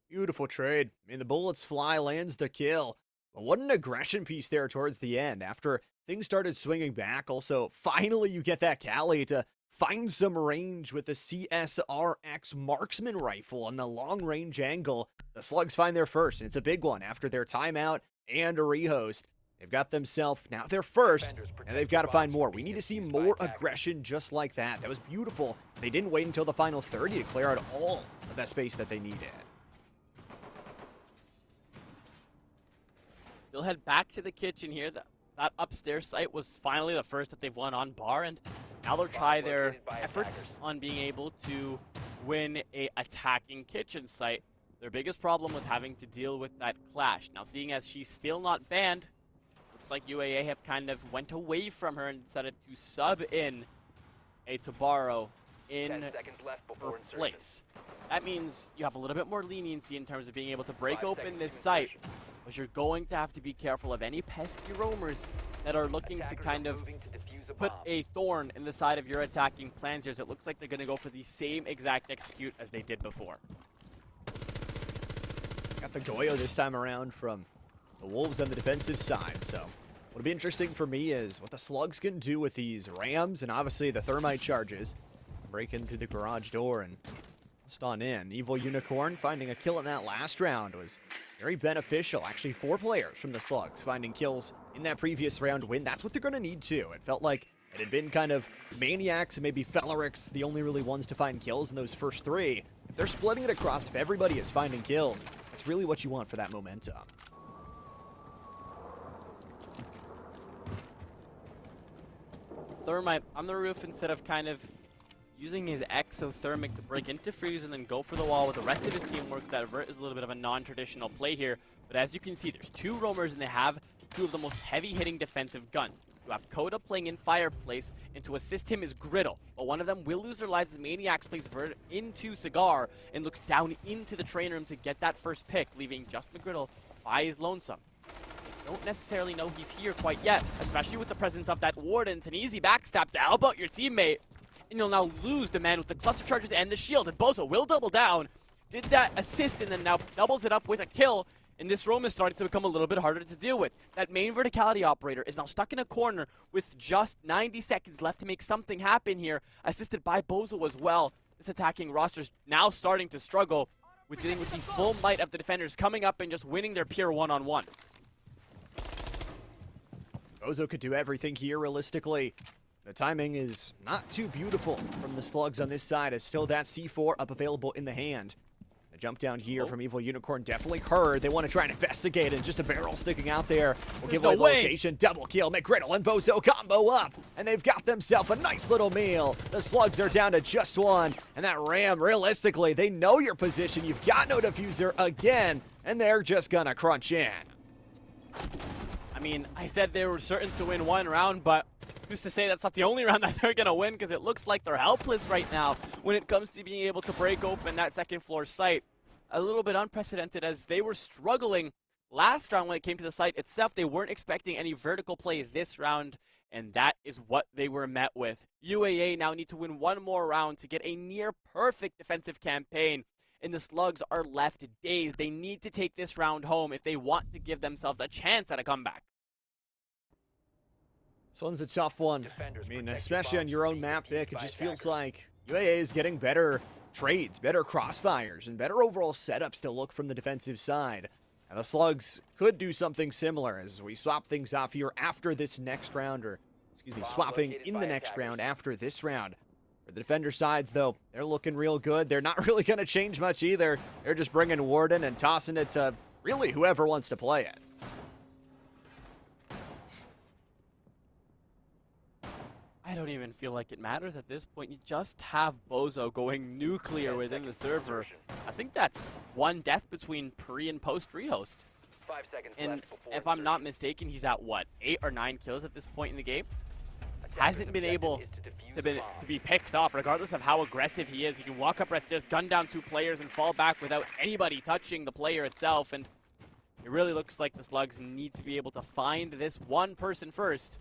Beautiful trade. I mean, the bullets fly, lands the kill. But what an aggression piece there towards the end. After things started swinging back, also, finally you get that Callie to find some range with the CSRX marksman rifle on the long-range angle. The Slugs find their first, and it's a big one after their timeout and a rehost. They've got themselves now their first, Defenders and protect they've got to the find bombs more. from We being need to see defused by more attackers. aggression just like that. That was beautiful. They didn't wait until the final 30 to clear out all of that space that they needed. They'll head back to the kitchen here. That upstairs site was finally the first that they've won on bar, and now they'll try their located by efforts attackers. on being able to win a attacking kitchen site. Their biggest problem was having to deal with that clash. Now, seeing as she's still not banned, looks like UAA have kind of went away from her and decided to sub in a Tabaro 10 in seconds left her before insertion. place. That means you have a little bit more leniency in terms of being able to break 5 open seconds this to site, insertion. but you're going to have to be careful of any pesky roamers that are looking to Attackers kind are of moving to defuse a put bomb. a thorn in the side of your attacking plans here, as it looks like they're going to go for the same exact execute as they did before. Got the Goyo this time around from the Wolves on the defensive side, so what'll be interesting for me is what the Slugs can do with these Rams and obviously the Thermite charges. Break into the garage door and just on in. Evil Unicorn finding a kill in that last round was very beneficial. Actually, 4 players from the Slugs finding kills in that previous round win. That's what they're going to need too. It felt like it had been kind of Maniacs and maybe Felorix, the only really ones to find kills in those first 3. If they're splitting it across, if everybody is finding kills, that's really what you want for that momentum. Thermite on the roof, instead of kind of using his exothermic to break into freeze and then go for the wall with the rest of his team works, that Vert is a little bit of a non-traditional play here. But as you can see, there's 2 roamers and they have 2 of the most heavy-hitting defensive guns. You have Coda playing in Fireplace, and to assist him is Griddle. But one of them will lose their lives as Maniacs plays Vert into Cigar and looks down into the train room to get that first pick, leaving just McGriddle by his lonesome. They don't necessarily know he's here quite yet, especially with the presence of that Warden. It's an easy backstab to help out your teammate, and you'll now lose the man with the cluster charges and the shield, and Bozo will double down. Did that assist and then now doubles it up with a kill, and this roam is starting to become a little bit harder to deal with. That main verticality operator is now stuck in a corner with just 90 seconds left to make something happen here, assisted by Bozo as well. This attacking roster's now starting to struggle with dealing with the full might of the defenders coming up and just winning their pure one-on-ones. Bozo could do everything here realistically. The timing is not too beautiful from the Slugs on this side, as still that C4 up available in the hand. A jump down here from Evil Unicorn definitely heard. They want to try and investigate, and just a barrel sticking out there will give no away the way. location. Double kill, McGriddle and Bozo combo up, and they've got themselves a nice little meal. The Slugs are down to just 1, and that Ram, realistically, they know your position. You've got no diffuser again, and they're just gonna crunch in. I mean, I said they were certain to win 1 round, but who's to say that's not the only round that they're going to win, because it looks like they're helpless right now when it comes to being able to break open that second floor site. A little bit unprecedented, as they were struggling last round when it came to the site itself. They weren't expecting any vertical play this round, and that is what they were met with. UAA now need to win 1 more round to get a near perfect defensive campaign, and the Slugs are left dazed. They need to take this round home if they want to give themselves a chance at a comeback. This one's a tough one. Defenders I mean, protect especially your on your bombs own from map being pick, it defused just by feels attackers. like UAA is getting better trades, better crossfires, and better overall setups to look from the defensive side. And the Slugs could do something similar as we swap things off here after this next round, or excuse me, Bomb swapping located in by the next attackers. round after this round. For the defender sides, though, they're looking real good. They're not really going to change much either. They're just bringing Warden and tossing it to really whoever wants to play it. I don't even feel like it matters at this point. You just have Bozo going nuclear 10 within the seconds to server. insertion. I think that's 1 death between pre and post rehost. 5 seconds And left before if I'm not insertion. mistaken, he's at what, 8 or 9 kills at this point in the game? Attacker's Hasn't been objective able is to defuse to the be, bomb. to be picked off, regardless of how aggressive he is. He can walk up red stairs, gun down 2 players, and fall back without anybody touching the player itself. And it really looks like the Slugs need to be able to find this one person first.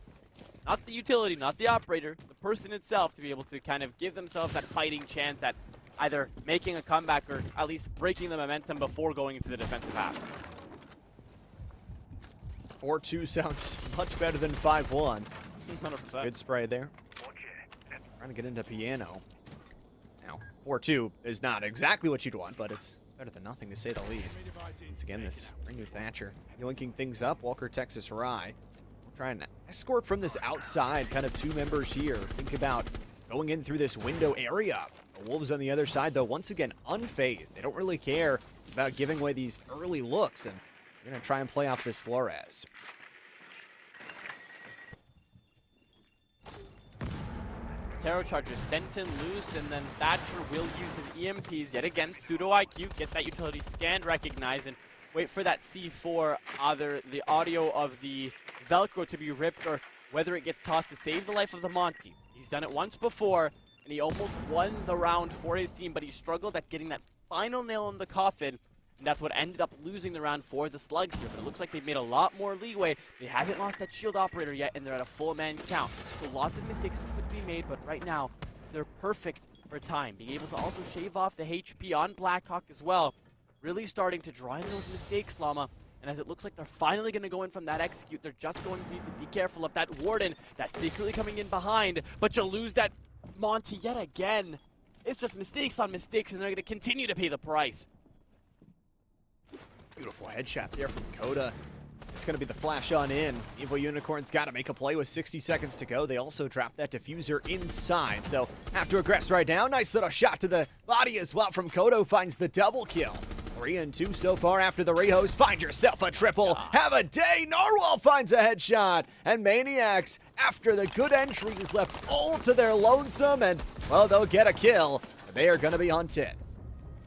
Not the utility, not the operator, the person itself, to be able to kind of give themselves that fighting chance at either making a comeback or at least breaking the momentum before going into the defensive half. 4-2 sounds much better than 5-1. 100%. Good spray there. Trying to get into piano. Now, 4-2 is not exactly what you'd want, but it's better than nothing, to say the least. Once again, this brand new Thatcher yoinking things up. Walker, Texas Rye. try and escort from this outside, kind of two members here. Think about going in through this window area. The Wolves on the other side, though, once again, unfazed. They don't really care about giving away these early looks, and they're going to try and play off this Flores. Tarot Charger sent in loose, and then Thatcher will use his EMPs yet again. Pseudo IQ, get that utility scanned, recognize, and wait for that C4, either the audio of the Velcro to be ripped or whether it gets tossed to save the life of the Monty. He's done it once before, and he almost won the round for his team, but he struggled at getting that final nail in the coffin, and that's what ended up losing the round for the Slugs here. But it looks like they've made a lot more leeway. They haven't lost that shield operator yet, and they're at a full man count. So lots of mistakes could be made, but right now, they're perfect for time. Being able to also shave off the HP on Blackhawk as well. Really starting to draw in those mistakes, Llama. And as it looks like they're finally going to go in from that execute, they're just going to need to be careful of that Warden that's secretly coming in behind. But you'll lose that Monty yet again. It's just mistakes on mistakes, and they're going to continue to pay the price. Beautiful headshot there from Coda. It's going to be the flash on in. Evil Unicorn's got to make a play with 60 seconds to go. They also drop that diffuser inside. So have to aggress right now. Nice little shot to the body as well from Kodo. Finds the double kill. 3 and 2 so far after the rehose. Find yourself a triple. Have a day. Narwhal finds a headshot. And Maniacs, after the good entries, left all to their lonesome. And, well, they'll get a kill. They are going to be hunted.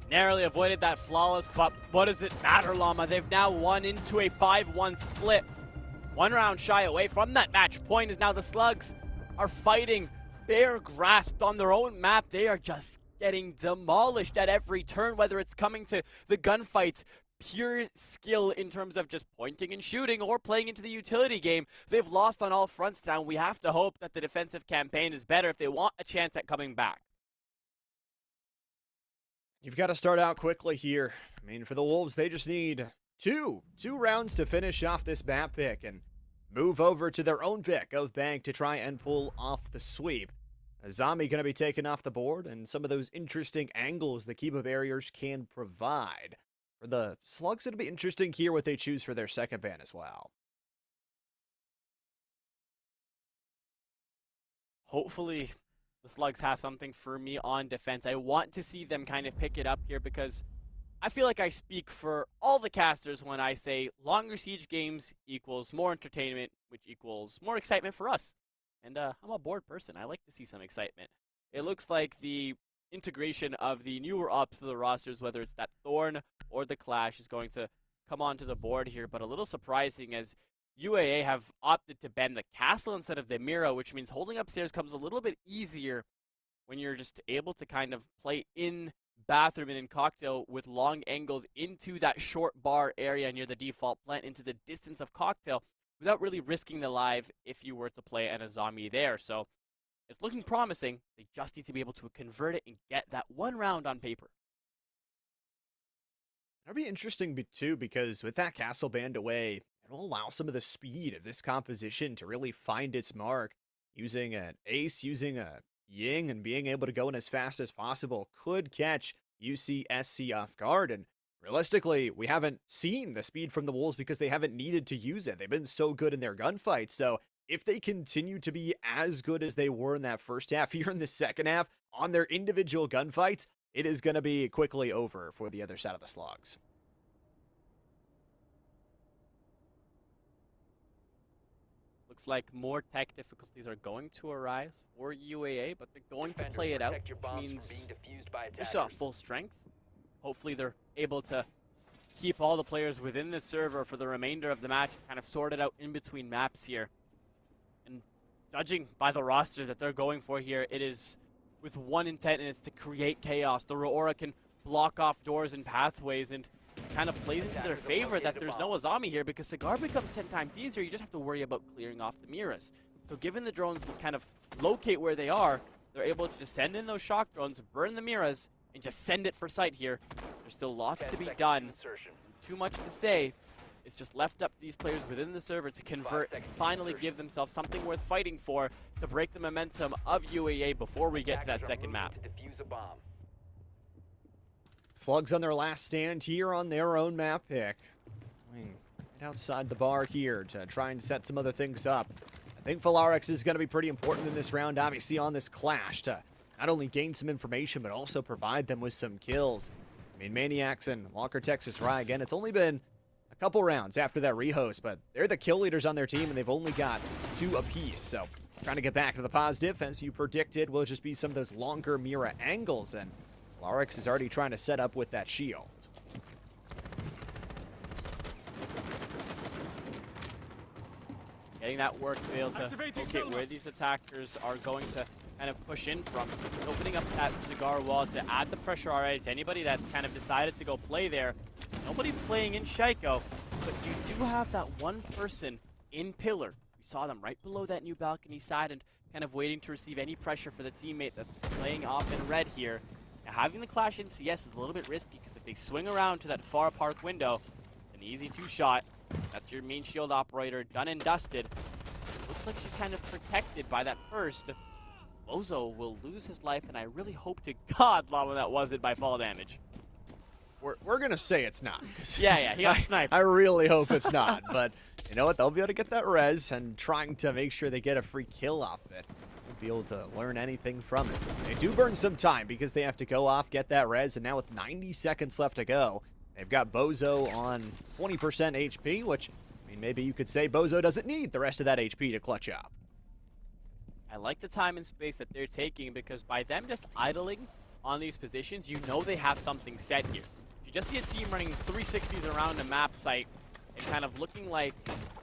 Narrowly avoided that flawless, but what does it matter, Llama? They've now won into a 5-1 split. 1 round shy away from that match point is now the Slugs are fighting bare grasped on their own map. They are just getting demolished at every turn, whether it's coming to the gunfights, pure skill in terms of just pointing and shooting or playing into the utility game. They've lost on all fronts now. We have to hope that the defensive campaign is better if they want a chance at coming back. You've got to start out quickly here. I mean, for the Wolves, they just need two rounds to finish off this map pick and move over to their own pick of Bank to try and pull off the sweep. A zombie going to be taken off the board, and some of those interesting angles the Kiba barriers can provide. For the Slugs, it'll be interesting here what they choose for their second ban as well. Hopefully the Slugs have something for me on defense. I want to see them kind of pick it up here because I feel like I speak for all the casters when I say longer siege games equals more entertainment, which equals more excitement for us. And I'm a bored person. I like to see some excitement. It looks like the integration of the newer ops to the rosters, whether it's that Thorn or the Clash, is going to come onto the board here. But a little surprising as UAA have opted to ban the castle instead of the Mira, which means holding upstairs comes a little bit easier when you're just able to kind of play in bathroom and in cocktail with long angles into that short bar area near the default plant into the distance of cocktail without really risking the live if you were to play an a zombie there. So it's looking promising. They just need to be able to convert it and get that 1 round on paper. That'll be interesting too, because with that castle banned away, it'll allow some of the speed of this composition to really find its mark. Using an ace, using a Ying, and being able to go in as fast as possible could catch UCSC off guard. And realistically, we haven't seen the speed from the Wolves because they haven't needed to use it. They've been so good in their gunfights. So if they continue to be as good as they were in that first half, here in the second half, on their individual gunfights, it is going to be quickly over for the other side of the Slugs. Looks like more tech difficulties are going to arise for UAA, but they're going to play it out, which means they're still at full strength. Hopefully they're able to keep all the players within the server for the remainder of the match, kind of sort it out in between maps here. And judging by the roster that they're going for here, it is with one intent, and it's to create chaos. The Roora can block off doors and pathways, and kind of plays into their favor that there's no Azami here because Cigar becomes 10 times easier. You just have to worry about clearing off the Miras. So given the drones can kind of locate where they are, they're able to just send in those shock drones, burn the Miras, and just send it for sight here. There's still lots to be done. Too much to say. It's just left up to these players within the server to convert and finally give themselves something worth fighting for to break the momentum of UAA before we get to that second map. Slugs on their last stand here on their own map pick. I mean, right outside the bar here to try and set some other things up. I think Philarix is going to be pretty important in this round, obviously, on this clash to not only gain some information, but also provide them with some kills. I mean, Maniacs and Walker Texas Rye, again, it's only been a couple rounds after that rehost, but they're the kill leaders on their team, and they've only got 2 apiece. So trying to get back to the positive, as you predicted, will just be some of those longer Mira angles, and Philarix is already trying to set up with that shield. Getting that work to be able to locate where these attackers are going to kind of push in from. Opening up that cigar wall to add the pressure already to anybody that's kind of decided to go play there. Nobody playing in Shaiko, but you do have that one person in Pillar. We saw them right below that new balcony side and kind of waiting to receive any pressure for the teammate that's playing off in red here. Now, having the clash in CS is a little bit risky because if they swing around to that far park window, an easy 2-shot. That's your main shield operator done and dusted. Looks like she's kind of protected by that first. Bozo will lose his life, and I really hope to God, Llama, that wasn't by fall damage. We're going to say it's not. Yeah, he got sniped. I really hope it's not, but you know what? They'll be able to get that res, and trying to make sure they get a free kill off of it. Won't be able to learn anything from it. They do burn some time because they have to go off, get that res, and now with 90 seconds left to go, they've got Bozo on 20% HP, which, I mean, maybe you could say Bozo doesn't need the rest of that HP to clutch up. I like the time and space that they're taking because by them just idling on these positions, you know they have something set here. You just see a team running 360s around a map site and kind of looking like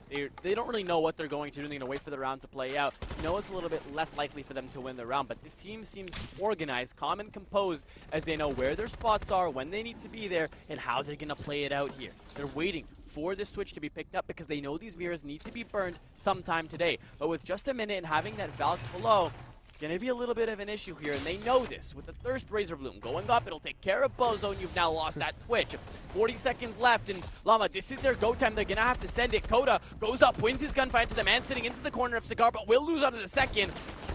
they don't really know what they're going to do. They're going to wait for the round to play out. You know it's a little bit less likely for them to win the round, but this team seems organized, calm, and composed as they know where their spots are, when they need to be there, and how they're going to play it out here. They're waiting for this Twitch to be picked up because they know these mirrors need to be burned sometime today. But with just a minute and having that Valk below, going to be a little bit of an issue here, and they know this. With the Thirst Razor Bloom going up, it'll take care of Bozo, and you've now lost that Twitch. 40 seconds left, and Llama, this is their go time. They're going to have to send it. Coda goes up, wins his gunfight to the man sitting into the corner of Cigar, but will lose onto the second.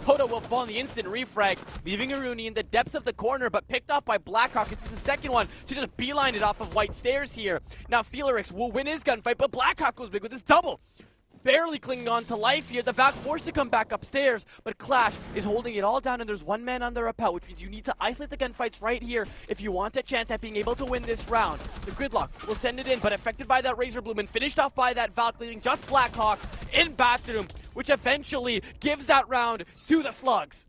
Coda will fall in the instant refrag, leaving Aruni in the depths of the corner, but picked off by Blackhawk. It's the second one to just beeline it off of White Stairs here. Now Felix will win his gunfight, but Blackhawk goes big with his double. Barely clinging on to life here. The Valk forced to come back upstairs, but Clash is holding it all down, and there's one man on the rappel, which means you need to isolate the gunfights right here if you want a chance at being able to win this round. The Gridlock will send it in, but affected by that Razor Bloom and finished off by that Valk, leaving just Blackhawk in bathroom, which eventually gives that round to the Slugs.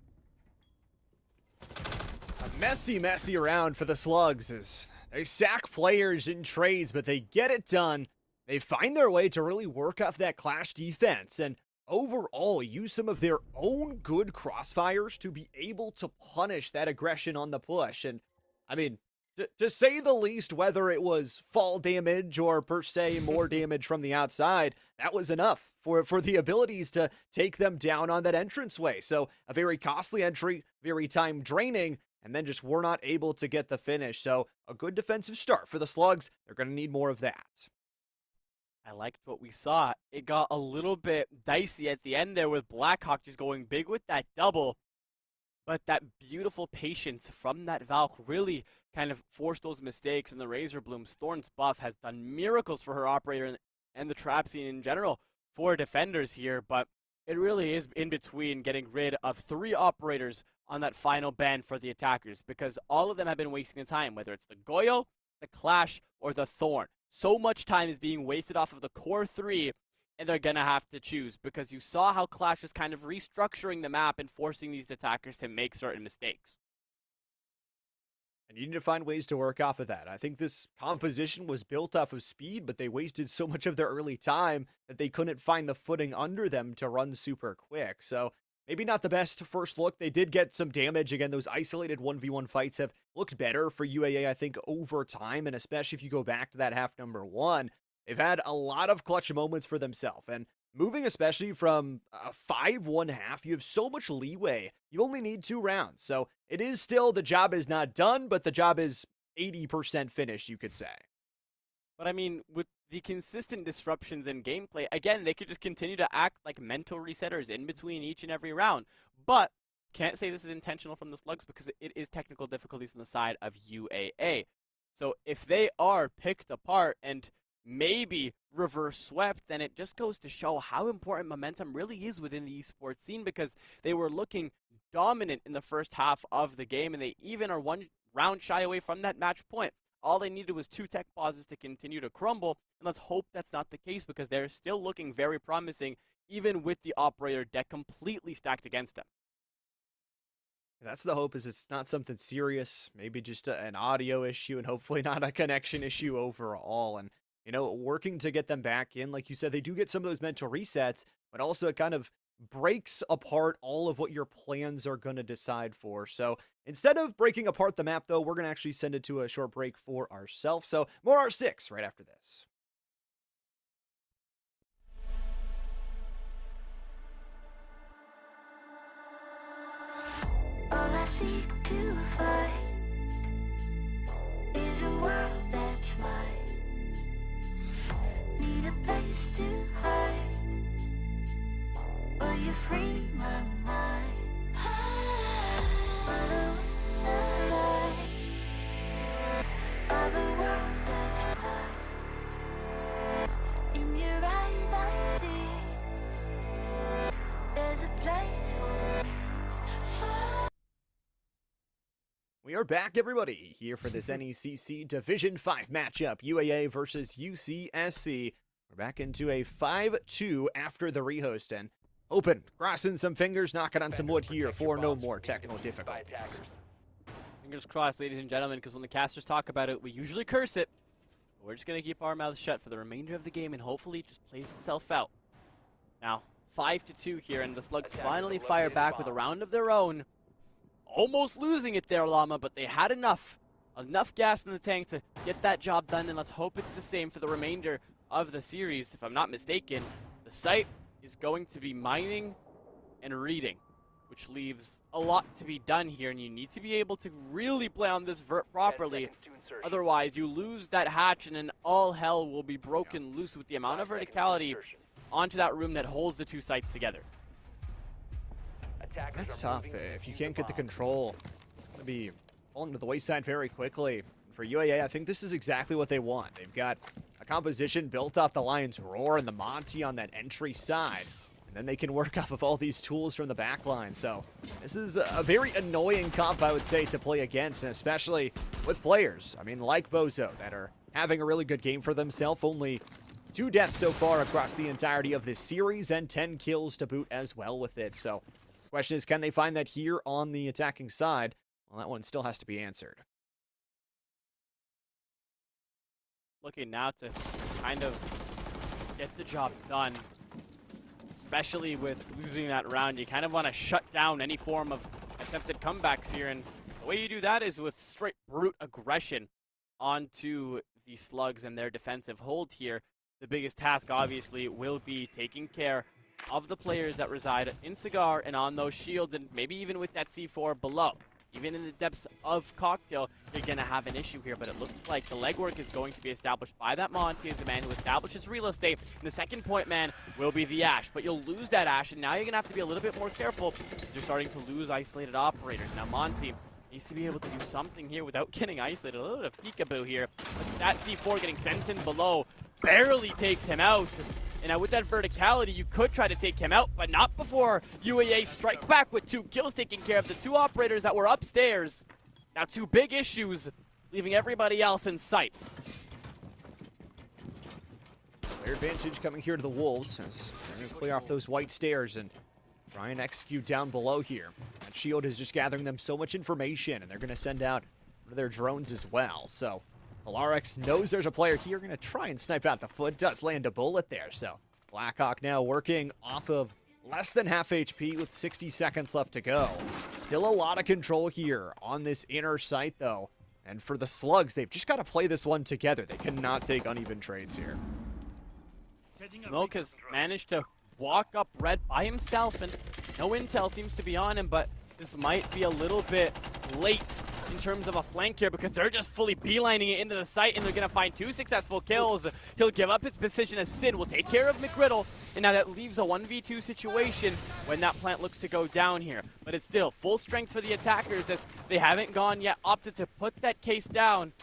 A messy round for the Slugs as they sack players in trades, but they get it done. They find their way to really work off that Clash defense and overall use some of their own good crossfires to be able to punish that aggression on the push. And I mean, to say the least, whether it was fall damage or per se more damage from the outside, that was enough for the abilities to take them down on that entranceway. So a very costly entry, very time draining, and then just were not able to get the finish. So a good defensive start for the Slugs. They're going to need more of that. I liked what we saw. It got a little bit dicey at the end there with Blackhawk just going big with that double. But that beautiful patience from that Valk really kind of forced those mistakes, and the Razor Bloom's Thorn's buff has done miracles for her operator and the trap scene in general for defenders here. But it really is in between getting rid of 3 operators on that final ban for the attackers, because all of them have been wasting the time, whether it's the Goyo, the Clash, or the Thorn. So much time is being wasted off of the core 3, and they're going to have to choose, because you saw how Clash is kind of restructuring the map and forcing these attackers to make certain mistakes. And you need to find ways to work off of that. I think this composition was built off of speed, but they wasted so much of their early time that they couldn't find the footing under them to run super quick. So maybe not the best first look. They did get some damage. Again, those isolated 1v1 fights have looked better for UAA, I think, over time. And especially if you go back to that half number 1, they've had a lot of clutch moments for themselves. And moving especially from a 5-1 half, you have so much leeway. You only need 2 rounds. So it is still, the job is not done, but the job is 80% finished, you could say. But I mean, with the consistent disruptions in gameplay, again, they could just continue to act like mental resetters in between each and every round. But can't say this is intentional from the Slugs because it is technical difficulties on the side of UAA. So if they are picked apart and maybe reverse swept, then it just goes to show how important momentum really is within the esports scene, because they were looking dominant in the first half of the game, and they even are one round shy away from that match point. All they needed was 2 tech pauses to continue to crumble, and let's hope that's not the case, because they're still looking very promising, even with the operator deck completely stacked against them. That's the hope, is it's not something serious, maybe just an audio issue, and hopefully not a connection issue overall. And, you know, working to get them back in, like you said, they do get some of those mental resets, but also it kind of breaks apart all of what your plans are going to decide for. So instead of breaking apart the map, though, we're going to actually send it to a short break for ourselves. So more R6 right after this. All I seek to find is a world that's mine. Need a place to hide. Will you free my mind? Follow the light of a world that's mine. In your eyes I see there's a place for me. We are back, everybody, here for this NECC Division 5 matchup, UAA versus UCSC. We're back into a 5-2 after the rehost, and open, crossing some fingers, knocking on some wood here for no more technical difficulties. Fingers crossed, ladies and gentlemen, because when the casters talk about it, we usually curse it. But we're just going to keep our mouths shut for the remainder of the game, and hopefully it just plays itself out. Now, 5-2 here, and the Slugs finally fire back with a round of their own. Almost losing it there, Llama, but they had enough gas in the tank to get that job done, and let's hope it's the same for the remainder of the series. If I'm not mistaken, the site is going to be mining and reading, which leaves a lot to be done here, and you need to be able to really play on this vert properly. Otherwise, you lose that hatch, and then all hell will be broken loose with the amount of verticality onto that room that holds the 2 sites together. That's tough. If you can't get the control, it's going to be falling to the wayside very quickly. For UAA, I think this is exactly what they want. They've got a composition built off the Lion's Roar and the Monty on that entry side. And then they can work off of all these tools from the back line. So this is a very annoying comp, I would say, to play against, and especially with players, I mean, like Bozo, that are having a really good game for themselves. Only 2 deaths so far across the entirety of this series, and 10 kills to boot as well with it. So question is, can they find that here on the attacking side? Well, that one still has to be answered. Looking now to kind of get the job done, especially with losing that round. You kind of want to shut down any form of attempted comebacks here, and the way you do that is with straight brute aggression onto the Slugs and their defensive hold here. The biggest task, obviously, will be taking care of the players that reside in Cigar and on those shields, and maybe even with that C4 below. Even in the depths of Cocktail, you're going to have an issue here, but it looks like the legwork is going to be established by that Monty as the man who establishes real estate. And the second point man will be the Ash, but you'll lose that Ash, and now you're going to have to be a little bit more careful because you're starting to lose isolated operators. Now Monty needs to be able to do something here without getting isolated. A little bit of peekaboo here. But that C4 getting sent in below barely takes him out. And now with that verticality, you could try to take him out, but not before UAA strike back with 2 kills, taking care of the 2 operators that were upstairs. Now 2 big issues, leaving everybody else in sight. Player advantage coming here to the Wolves as they're going to clear off those white stairs and try and execute down below here. That shield is just gathering them so much information, and they're going to send out one of their drones as well. So Alarex knows there's a player here, going to try and snipe out the foot. Does land a bullet there, so Blackhawk now working off of less than half HP with 60 seconds left to go. Still a lot of control here on this inner site, though. And for the Slugs, they've just got to play this one together. They cannot take uneven trades here. Smoke has managed to walk up red by himself, and no intel seems to be on him, but this might be a little bit late in terms of a flank here because they're just fully beelining it into the site, and they're going to find 2 successful kills. He'll give up his position as Sin will take care of McGriddle, and now that leaves a 1v2 situation when that plant looks to go down here. But it's still full strength for the attackers as they haven't gone yet, opted to put that case down.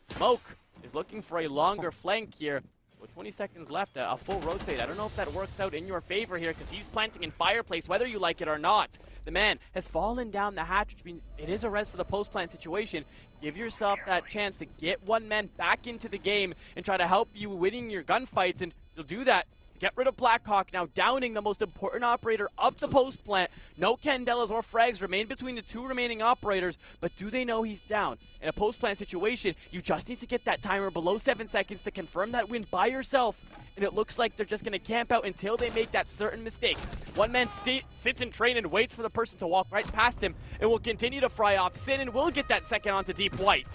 Smoke is looking for a longer flank here. With 20 seconds left, a full rotate. I don't know if that works out in your favor here because he's planting in Fireplace, whether you like it or not. The man has fallen down the hatch, which means it is a res for the post-plant situation. Give yourself that chance to get one man back into the game and try to help you winning your gunfights, and you'll do that. Get rid of Blackhawk, now downing the most important operator of the post plant. No Candelas or frags remain between the two remaining operators, but do they know he's down? In a post plant situation, you just need to get that timer below 7 seconds to confirm that win by yourself. And it looks like they're just going to camp out until they make that certain mistake. One man sits in train and waits for the person to walk right past him and will continue to fry off. Sin and will get that second onto Deep White.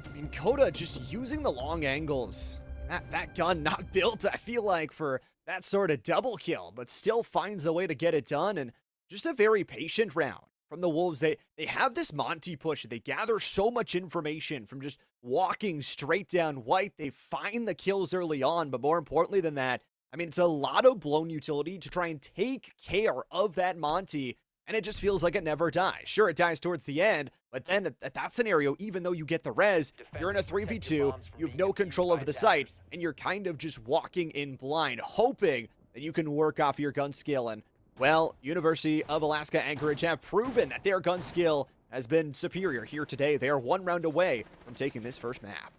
I mean, Coda just using the long angles. That gun not built, I feel like, for that sort of double kill, but still finds a way to get it done, and just a very patient round from the Wolves. They have this Monty push. They gather so much information from just walking straight down White. They find the kills early on, but more importantly than that, I mean, it's a lot of blown utility to try and take care of that Monty, and it just feels like it never dies. Sure, it dies towards the end, but then at that scenario, even though you get the res, you're in a 3v2, you have no control over the site, and you're kind of just walking in blind, hoping that you can work off your gun skill. And, well, University of Alaska Anchorage have proven that their gun skill has been superior here today. They are one round away from taking this first map.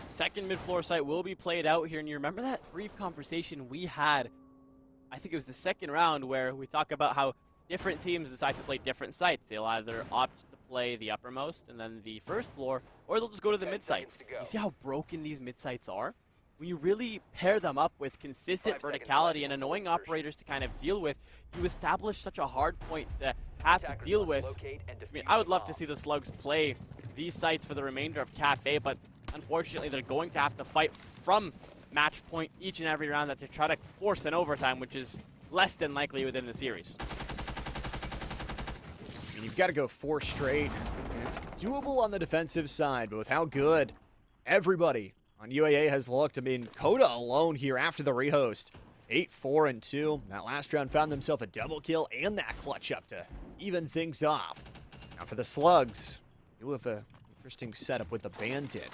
Second mid-floor site will be played out here, and you remember that brief conversation we had, I think it was the second round, where we talk about how different teams decide to play different sites. They'll either opt to play the uppermost and then the first floor, or they'll just go to the mid sites. You see how broken these mid sites are? When you really pair them up with consistent verticality and annoying operators to kind of deal with, you establish such a hard point to have to deal with. I mean, I would love to see the Slugs play these sites for the remainder of Cafe, but unfortunately they're going to have to fight from match point each and every round that they try to force an overtime, which is less than likely within the series. And you've got to go 4 straight. And it's doable on the defensive side, but with how good everybody on UAA has looked. I mean, Coda alone here after the rehost, 8-4-2. That last round found themselves a double kill and that clutch up to even things off. Now for the Slugs, you have an interesting setup with the Bandit.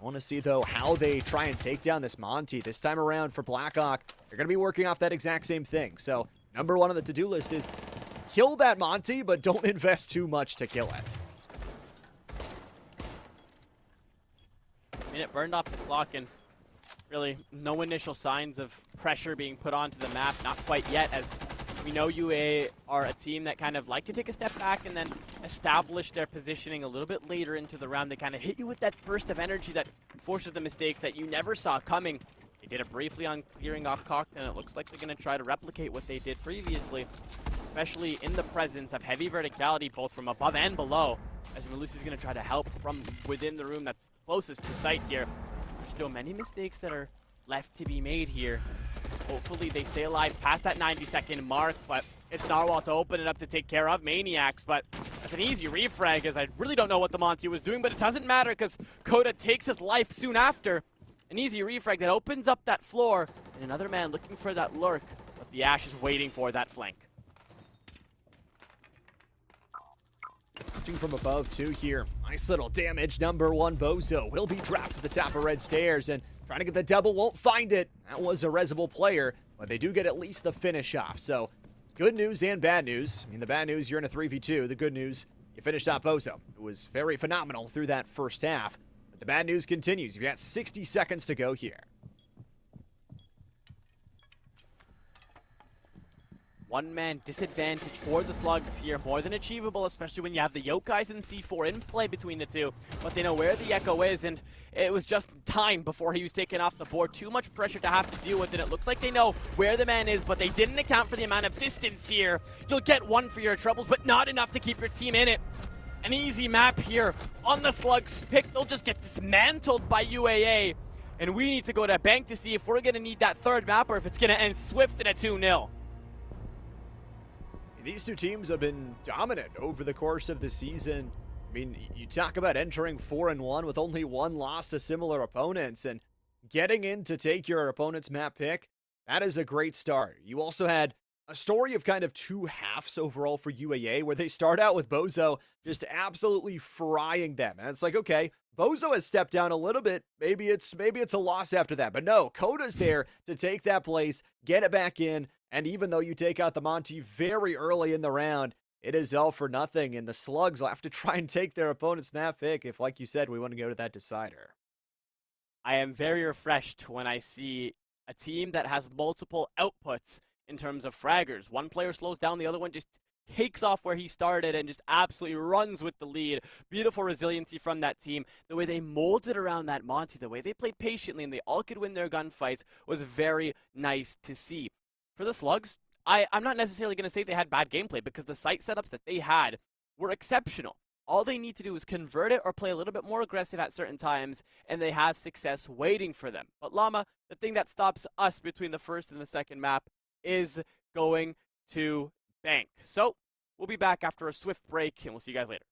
I want to see, though, how they try and take down this Monty. This time around for Blackhawk, they're going to be working off that exact same thing. So, number 1 on the to-do list is kill that Monty, but don't invest too much to kill it. Minute burned off the clock, and really no initial signs of pressure being put onto the map. Not quite yet, as we know UA are a team that kind of like to take a step back and then establish their positioning a little bit later into the round. They kind of hit you with that burst of energy that forces the mistakes that you never saw coming. They did it briefly on clearing off Cock, and it looks like they're going to try to replicate what they did previously, especially in the presence of heavy verticality both from above and below, as Malusi's going to try to help from within the room that's closest to site here. There's still many mistakes that are left to be made here. Hopefully they stay alive past that 90-second mark, but it's Narwhal to open it up to take care of Maniacs, but that's an easy refrag, as I really don't know what the Monty was doing, but it doesn't matter because Coda takes his life soon after. An easy refrag that opens up that floor, and another man looking for that lurk, but the Ash is waiting for that flank. Watching from above, too, here. Nice little damage. Number 1, Bozo, will be dropped to the top of red stairs, and trying to get the double, won't find it. That was a resable player, but they do get at least the finish off. So, good news and bad news. I mean, the bad news, you're in a 3v2. The good news, you finished off Bozo, who was very phenomenal through that first half. But the bad news continues. You've got 60 seconds to go here. One-man disadvantage for the Slugs here, more than achievable, especially when you have the Yokais and C4 in play between the two. But they know where the Echo is, and it was just time before he was taken off the board. Too much pressure to have to deal with, and it looks like they know where the man is, but they didn't account for the amount of distance here. You'll get 1 for your troubles, but not enough to keep your team in it. An easy map here on the Slugs pick. They'll just get dismantled by UAA, and we need to go to bank to see if we're going to need that third map or if it's going to end swift in a 2-0. These two teams have been dominant over the course of the season. I mean, you talk about entering 4-1 with only 1 loss to similar opponents, and getting in to take your opponent's map pick, that is a great start. You also had a story of kind of two halves overall for UAA, where they start out with Bozo just absolutely frying them. And it's like, okay, Bozo has stepped down a little bit. Maybe it's a loss after that. But no, Coda's there to take that place, get it back in. And even though you take out the Monty very early in the round, it is all for nothing. And the Slugs will have to try and take their opponent's map pick if, like you said, we want to go to that decider. I am very refreshed when I see a team that has multiple outputs in terms of fraggers. One player slows down, the other one just takes off where he started and just absolutely runs with the lead. Beautiful resiliency from that team. The way they molded around that Monty, the way they played patiently and they all could win their gunfights was very nice to see. For the Slugs, I'm not necessarily going to say they had bad gameplay because the site setups that they had were exceptional. All they need to do is convert it or play a little bit more aggressive at certain times, and they have success waiting for them. But Llama, the thing that stops us between the first and the second map is going to bank. So we'll be back after a swift break, and we'll see you guys later.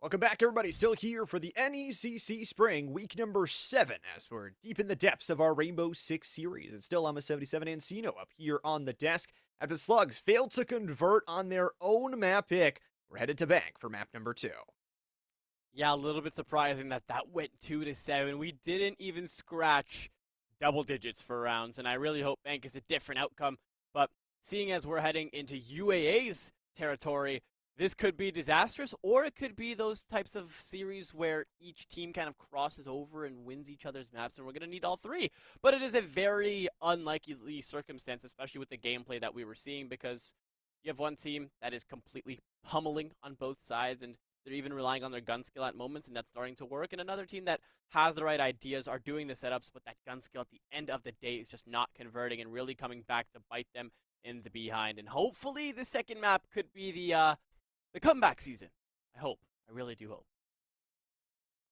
Welcome back, everybody. Still here for the NECC Spring, week number 7, as we're deep in the depths of our Rainbow Six series. It's still Alma77 Encino up here on the desk. After the Slugs failed to convert on their own map pick, we're headed to Bank for map number 2. Yeah, a little bit surprising that went 2-7. We didn't even scratch double digits for rounds, and I really hope Bank is a different outcome. But seeing as we're heading into UAA's territory, this could be disastrous, or it could be those types of series where each team kind of crosses over and wins each other's maps, and we're going to need all 3. But it is a very unlikely circumstance, especially with the gameplay that we were seeing, because you have one team that is completely pummeling on both sides, and they're even relying on their gun skill at moments, and that's starting to work. And another team that has the right ideas, are doing the setups, but that gun skill at the end of the day is just not converting and really coming back to bite them in the behind. And hopefully the second map could be the comeback season. I hope. I really do hope.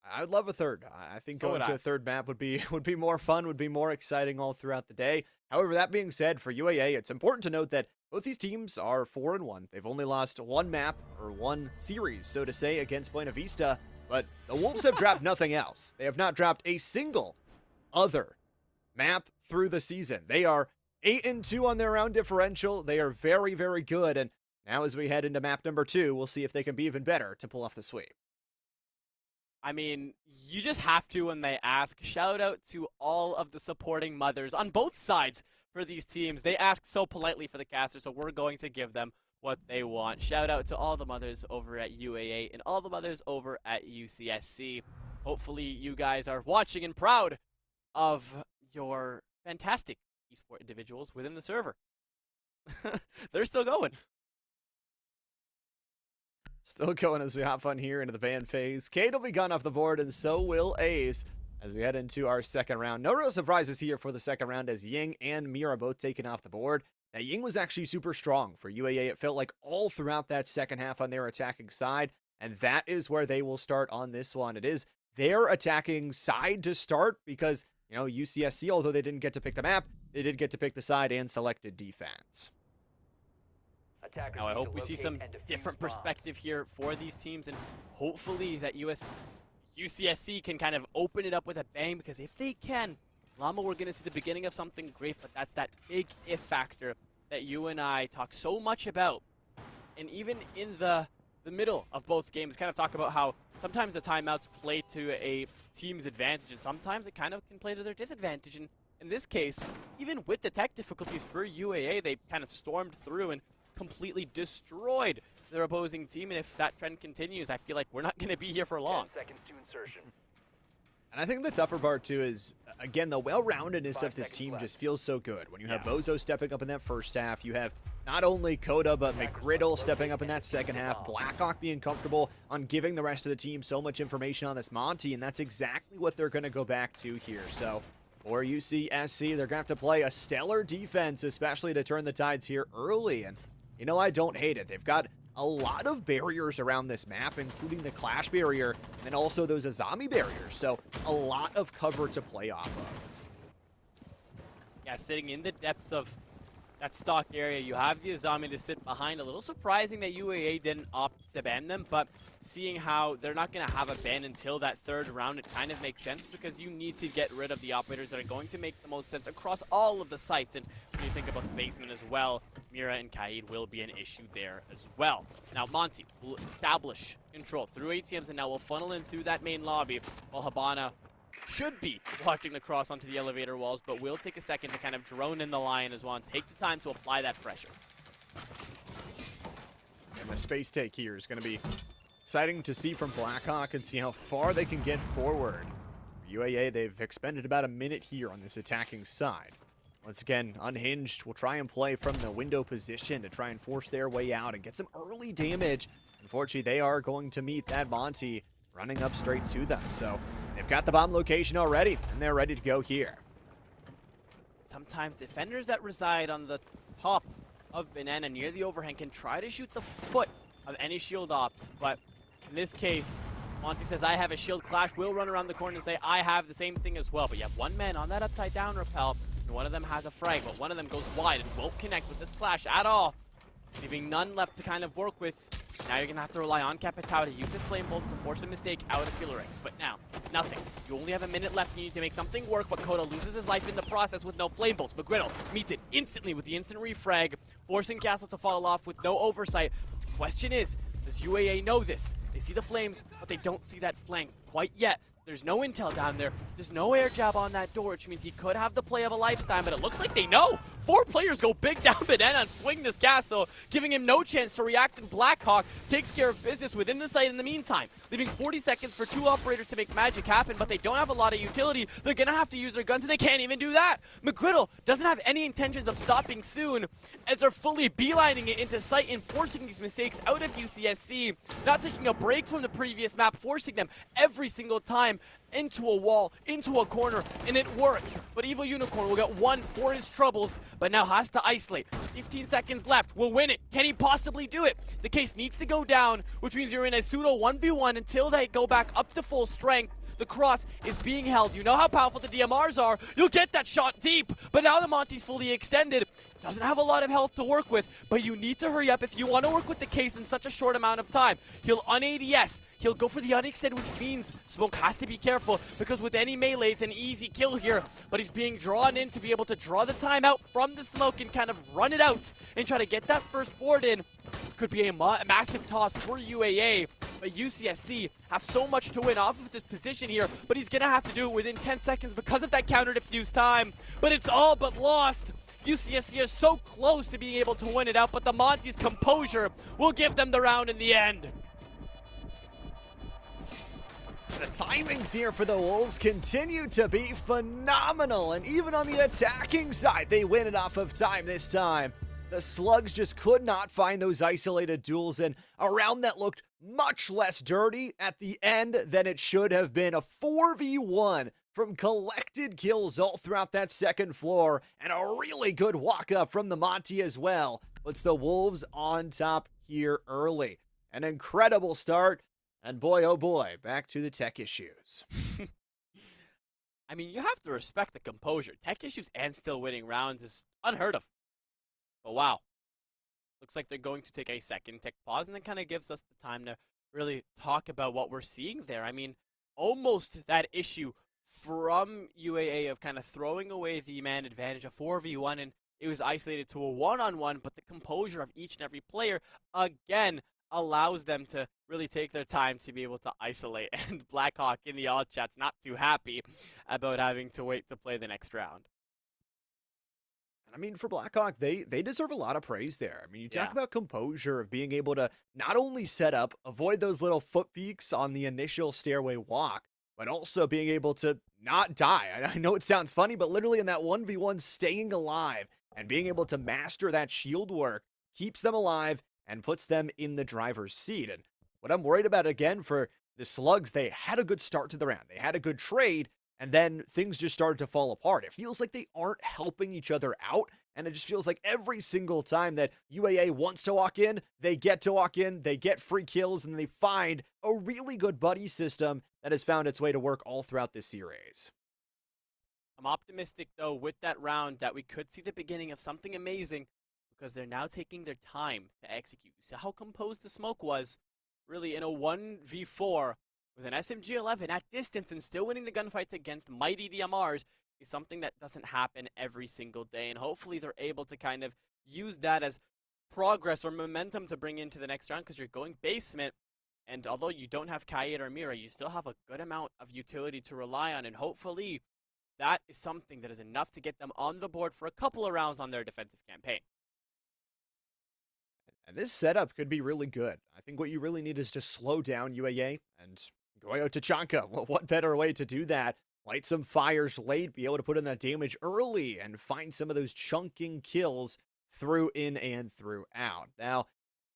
I would love a third. I think going to a third map would be more fun, would be more exciting all throughout the day. However, that being said, for UAA, it's important to note that both these teams are 4-1. They've only lost one map, or one series, so to say, against Buena Vista, but the Wolves have dropped nothing else. They have not dropped a single other map through the season. They are 8-2 on their round differential. They are very, very good, and now as we head into map number 2, we'll see if they can be even better to pull off the sweep. I mean, you just have to when they ask. Shout out to all of the supporting mothers on both sides for these teams. They ask so politely for the caster, so we're going to give them what they want. Shout out to all the mothers over at UAA and all the mothers over at UCSC. Hopefully you guys are watching and proud of your fantastic esports individuals within the server. They're still going. Still going as we hop on here into the ban phase. Cade will be gone off the board, and so will Ace as we head into our second round. No real surprises here for the second round, as Ying and Mira both taken off the board. Now, Ying was actually super strong for UAA. It felt like all throughout that second half on their attacking side, and that is where they will start on this one. It is their attacking side to start because, you know, UCSC, although they didn't get to pick the map, they did get to pick the side and selected defense. Now I hope we see some different perspective here for these teams, and hopefully that UCSC can kind of open it up with a bang, because if they can, Llama, we're going to see the beginning of something great, but that's that big if factor that you and I talk so much about. And even in the middle of both games, kind of talk about how sometimes the timeouts play to a team's advantage, and sometimes it kind of can play to their disadvantage. And in this case, even with the tech difficulties for UAA, they kind of stormed through and completely destroyed their opposing team, and if that trend continues, I feel like we're not going to be here for long. 10 seconds to insertion. And I think the tougher part, too, is, again, the well-roundedness of this team just feels so good. When you have Bozo stepping up in that first half, you have not only Coda, but McGriddle stepping up in that second half, Blackhawk being comfortable on giving the rest of the team so much information on this Monty, and that's exactly what they're going to go back to here. So, for UCSC, they're going to have to play a stellar defense, especially to turn the tides here early, and you know, I don't hate it. They've got a lot of barriers around this map, including the Clash barrier and also those Azami barriers. So a lot of cover to play off of. Yeah, sitting in the depths of that stock area, you have the Azami to sit behind. A little surprising that UAA didn't opt to ban them, but seeing how they're not going to have a ban until that third round, it kind of makes sense, because you need to get rid of the operators that are going to make the most sense across all of the sites. And when you think about the basement as well, Mira and Kaid will be an issue there as well. Now Monty will establish control through ATMs, and now will funnel in through that main lobby, while Habana should be watching the cross onto the elevator walls, but will take a second to kind of drone in the Lion as well and take the time to apply that pressure. And the space take here is going to be exciting to see from Blackhawk and see how far they can get forward. For UAA, they've expended about a minute here on this attacking side. Once again, Unhinged will try and play from the window position to try and force their way out and get some early damage. Unfortunately, they are going to meet that Monty running up straight to them. So they've got the bomb location already, and they're ready to go here. Sometimes defenders that reside on the top of Banana near the overhang can try to shoot the foot of any shield ops, but in this case, Monty says, I have a shield. Clash will run around the corner and say, I have the same thing as well. But you have one man on that upside down rappel, and one of them has a frag, but one of them goes wide and won't connect with this Clash at all, leaving none left to kind of work with. Now you're going to have to rely on Capitao to use his Flame Bolt to force a mistake out of Killer X. But now, nothing. You only have a minute left. You need to make something work, but Koda loses his life in the process with no Flame Bolts. McGriddle meets it instantly with the instant refrag, forcing Castle to fall off with no oversight. The question is, does UAA know this? They see the flames, but they don't see that flank quite yet. There's no intel down there. There's no air jab on that door, which means he could have the play of a lifetime, but it looks like they know. 4 players go big down banana and swing this castle, giving him no chance to react, and Blackhawk takes care of business within the site in the meantime, leaving 40 seconds for 2 operators to make magic happen, but they don't have a lot of utility. They're gonna have to use their guns, and they can't even do that. McGriddle doesn't have any intentions of stopping soon, as they're fully beelining it into sight and forcing these mistakes out of UCSC, not taking a break from the previous map, forcing them every single time into a wall, into a corner, and it works. But Evil Unicorn will get 1 for his troubles, but now has to isolate. 15 seconds left, will win it. Can he possibly do it? The case needs to go down, which means you're in a pseudo 1v1 until they go back up to full strength. The cross is being held. You know how powerful the DMRs are. You'll get that shot deep, but now the Monty's fully extended. Doesn't have a lot of health to work with, but you need to hurry up if you want to work with the case in such a short amount of time. He'll un-ADS. He'll go for the unextend, which means Smoke has to be careful, because with any melee, it's an easy kill here. But he's being drawn in to be able to draw the time out from the smoke and kind of run it out and try to get that first board in. Could be a massive toss for UAA, but UCSC have so much to win off of this position here, but he's going to have to do it within 10 seconds because of that counter defuse time. But it's all but lost. UCSC is so close to being able to win it out, but the Monty's composure will give them the round in the end. The timings here for the Wolves continue to be phenomenal, and even on the attacking side, they win it off of time this time. The Slugs just could not find those isolated duels, and a round that looked much less dirty at the end than it should have been. A 4v1 from collected kills all throughout that second floor, and a really good walk-up from the Monty as well. Puts the Wolves on top here early. An incredible start. And boy, oh boy, back to the tech issues. I mean, you have to respect the composure. Tech issues and still winning rounds is unheard of. But wow. Looks like they're going to take a second tech pause, and that kind of gives us the time to really talk about what we're seeing there. I mean, almost that issue from UAA of kind of throwing away the man advantage, a 4v1, and it was isolated to a one-on-one, but the composure of each and every player, again, allows them to really take their time to be able to isolate. And Blackhawk in the all chat's not too happy about having to wait to play the next round. I mean, for Blackhawk, they deserve a lot of praise there. I mean, you talk Yeah. about composure of being able to not only set up, avoid those little foot peaks on the initial stairway walk, but also being able to not die. I know it sounds funny, but literally in that 1v1, staying alive and being able to master that shield work keeps them alive and puts them in the driver's seat. And what I'm worried about, again, for the Slugs, they had a good start to the round. They had a good trade, and then things just started to fall apart. It feels like they aren't helping each other out, and it just feels like every single time that UAA wants to walk in, they get free kills, and they find a really good buddy system that has found its way to work all throughout this series. I'm optimistic, though, with that round that we could see the beginning of something amazing, because they're now taking their time to execute. You see how composed the smoke was, really in a 1v4 with an SMG-11 at distance and still winning the gunfights against mighty DMRs is something that doesn't happen every single day. And hopefully they're able to kind of use that as progress or momentum to bring into the next round, because you're going basement. And although you don't have Kayet or Mira, you still have a good amount of utility to rely on. And hopefully that is something that is enough to get them on the board for a couple of rounds on their defensive campaign. And this setup could be really good. I think what you really need is to slow down UAA and going out to Chanka. Well, what better way to do that? Light some fires late, be able to put in that damage early, and find some of those chunking kills through in and through out. Now,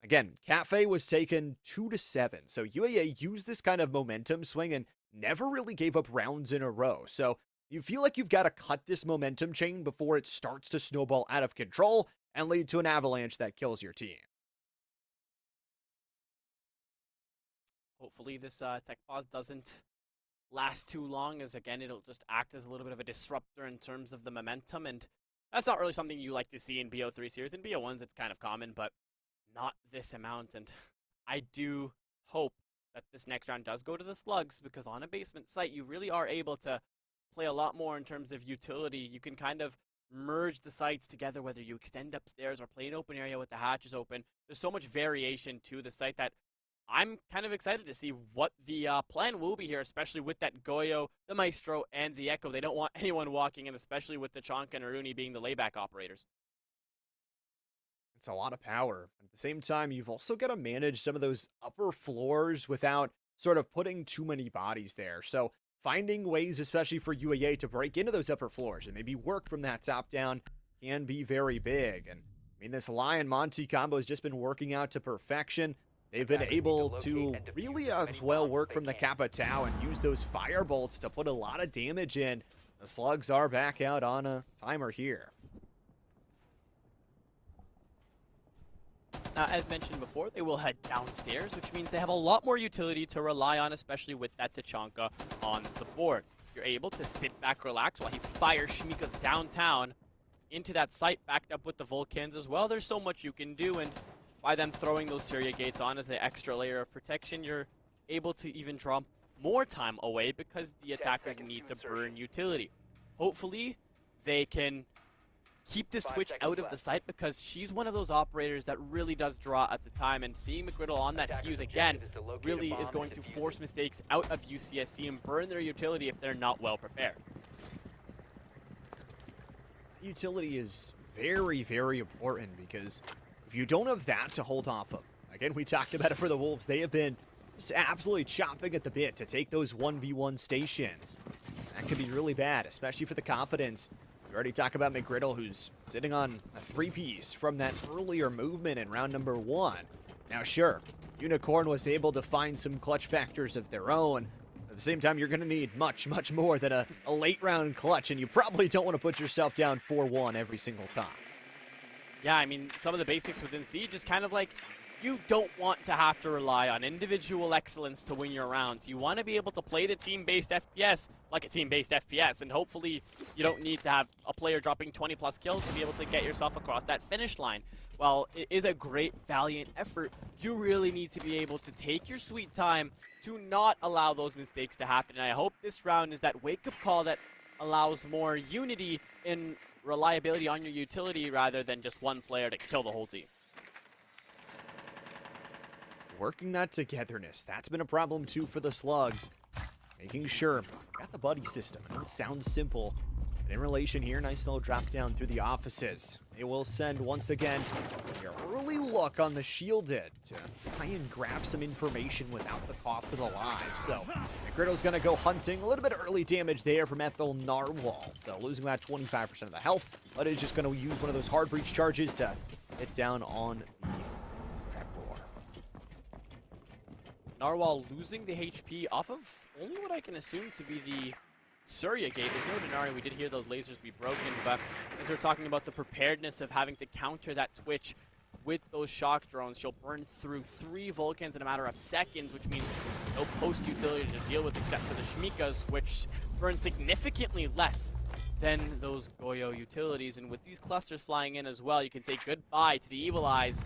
again, Cafe was taken 2-7, so UAA used this kind of momentum swing and never really gave up rounds in a row. So you feel like you've got to cut this momentum chain before it starts to snowball out of control and lead to an avalanche that kills your team. Hopefully this tech pause doesn't last too long, as again, it'll just act as a little bit of a disruptor in terms of the momentum, and that's not really something you like to see in BO3 series. In BO1s, it's kind of common, but not this amount, and I do hope that this next round does go to the slugs, because on a basement site, you really are able to play a lot more in terms of utility. You can kind of merge the sites together, whether you extend upstairs or play an open area with the hatches open. There's so much variation to the site that I'm kind of excited to see what the plan will be here, especially with that Goyo, the Maestro, and the Echo. They don't want anyone walking in, especially with the Chonka and Aruni being the layback operators. It's a lot of power. At the same time, you've also got to manage some of those upper floors without sort of putting too many bodies there. So finding ways, especially for UAA, to break into those upper floors and maybe work from that top down can be very big. And I mean, this Lion Monty combo has just been working out to perfection. They've been able to really as well work from the Kappa Tau and use those fire bolts to put a lot of damage in. The slugs are back out on a timer here. As mentioned before, they will head downstairs, which means they have a lot more utility to rely on, especially with that Tachanka on the board. You're able to sit back, relax, while he fires Shmikas downtown into that site, backed up with the Vulcans as well. There's so much you can do, and by them throwing those Syria gates on as the extra layer of protection, you're able to even draw more time away because the attackers need to burn utility. Hopefully, they can keep this Twitch out of the site, because she's one of those operators that really does draw at the time, and seeing McGriddle on that fuse again really is going to force mistakes out of UCSC and burn their utility if they're not well prepared. Utility is very, very important, because if you don't have that to hold off of, again, we talked about it for the Wolves, they have been just absolutely chopping at the bit to take those 1v1 stations. That could be really bad, especially for the confidence. We already talked about McGriddle, who's sitting on a 3-piece from that earlier movement in round number 1. Now, sure, Unicorn was able to find some clutch factors of their own. At the same time, you're going to need much, much more than a late round clutch, and you probably don't want to put yourself down 4-1 every single time. Yeah, I mean, some of the basics within Siege is kind of like, you don't want to have to rely on individual excellence to win your rounds. You want to be able to play the team-based FPS like a team-based FPS, and hopefully you don't need to have a player dropping 20-plus kills to be able to get yourself across that finish line. While it is a great, valiant effort, you really need to be able to take your sweet time to not allow those mistakes to happen. And I hope this round is that wake-up call that allows more unity in reliability on your utility rather than just one player to kill the whole team. Working that togetherness, that's been a problem too for the slugs. Making sure, got the buddy system. I know it sounds simple, but in relation here, nice little drop down through the offices. They will send, once again, their early look on the shielded to try and grab some information without the cost of the lives. So, McGriddle's going to go hunting. A little bit of early damage there from Ethel Narwhal. So, losing about 25% of the health, but is just going to use one of those hard breach charges to hit down on the trapdoor. Narwhal losing the HP off of only what I can assume to be the Surya gate. There's no Denari. We did hear those lasers be broken, but as we're talking about the preparedness of having to counter that Twitch with those shock drones, she'll burn through 3 Vulcans in a matter of seconds, which means no post utility to deal with except for the Shmikas, which burn significantly less than those Goyo utilities. And with these clusters flying in as well, you can say goodbye to the evil eyes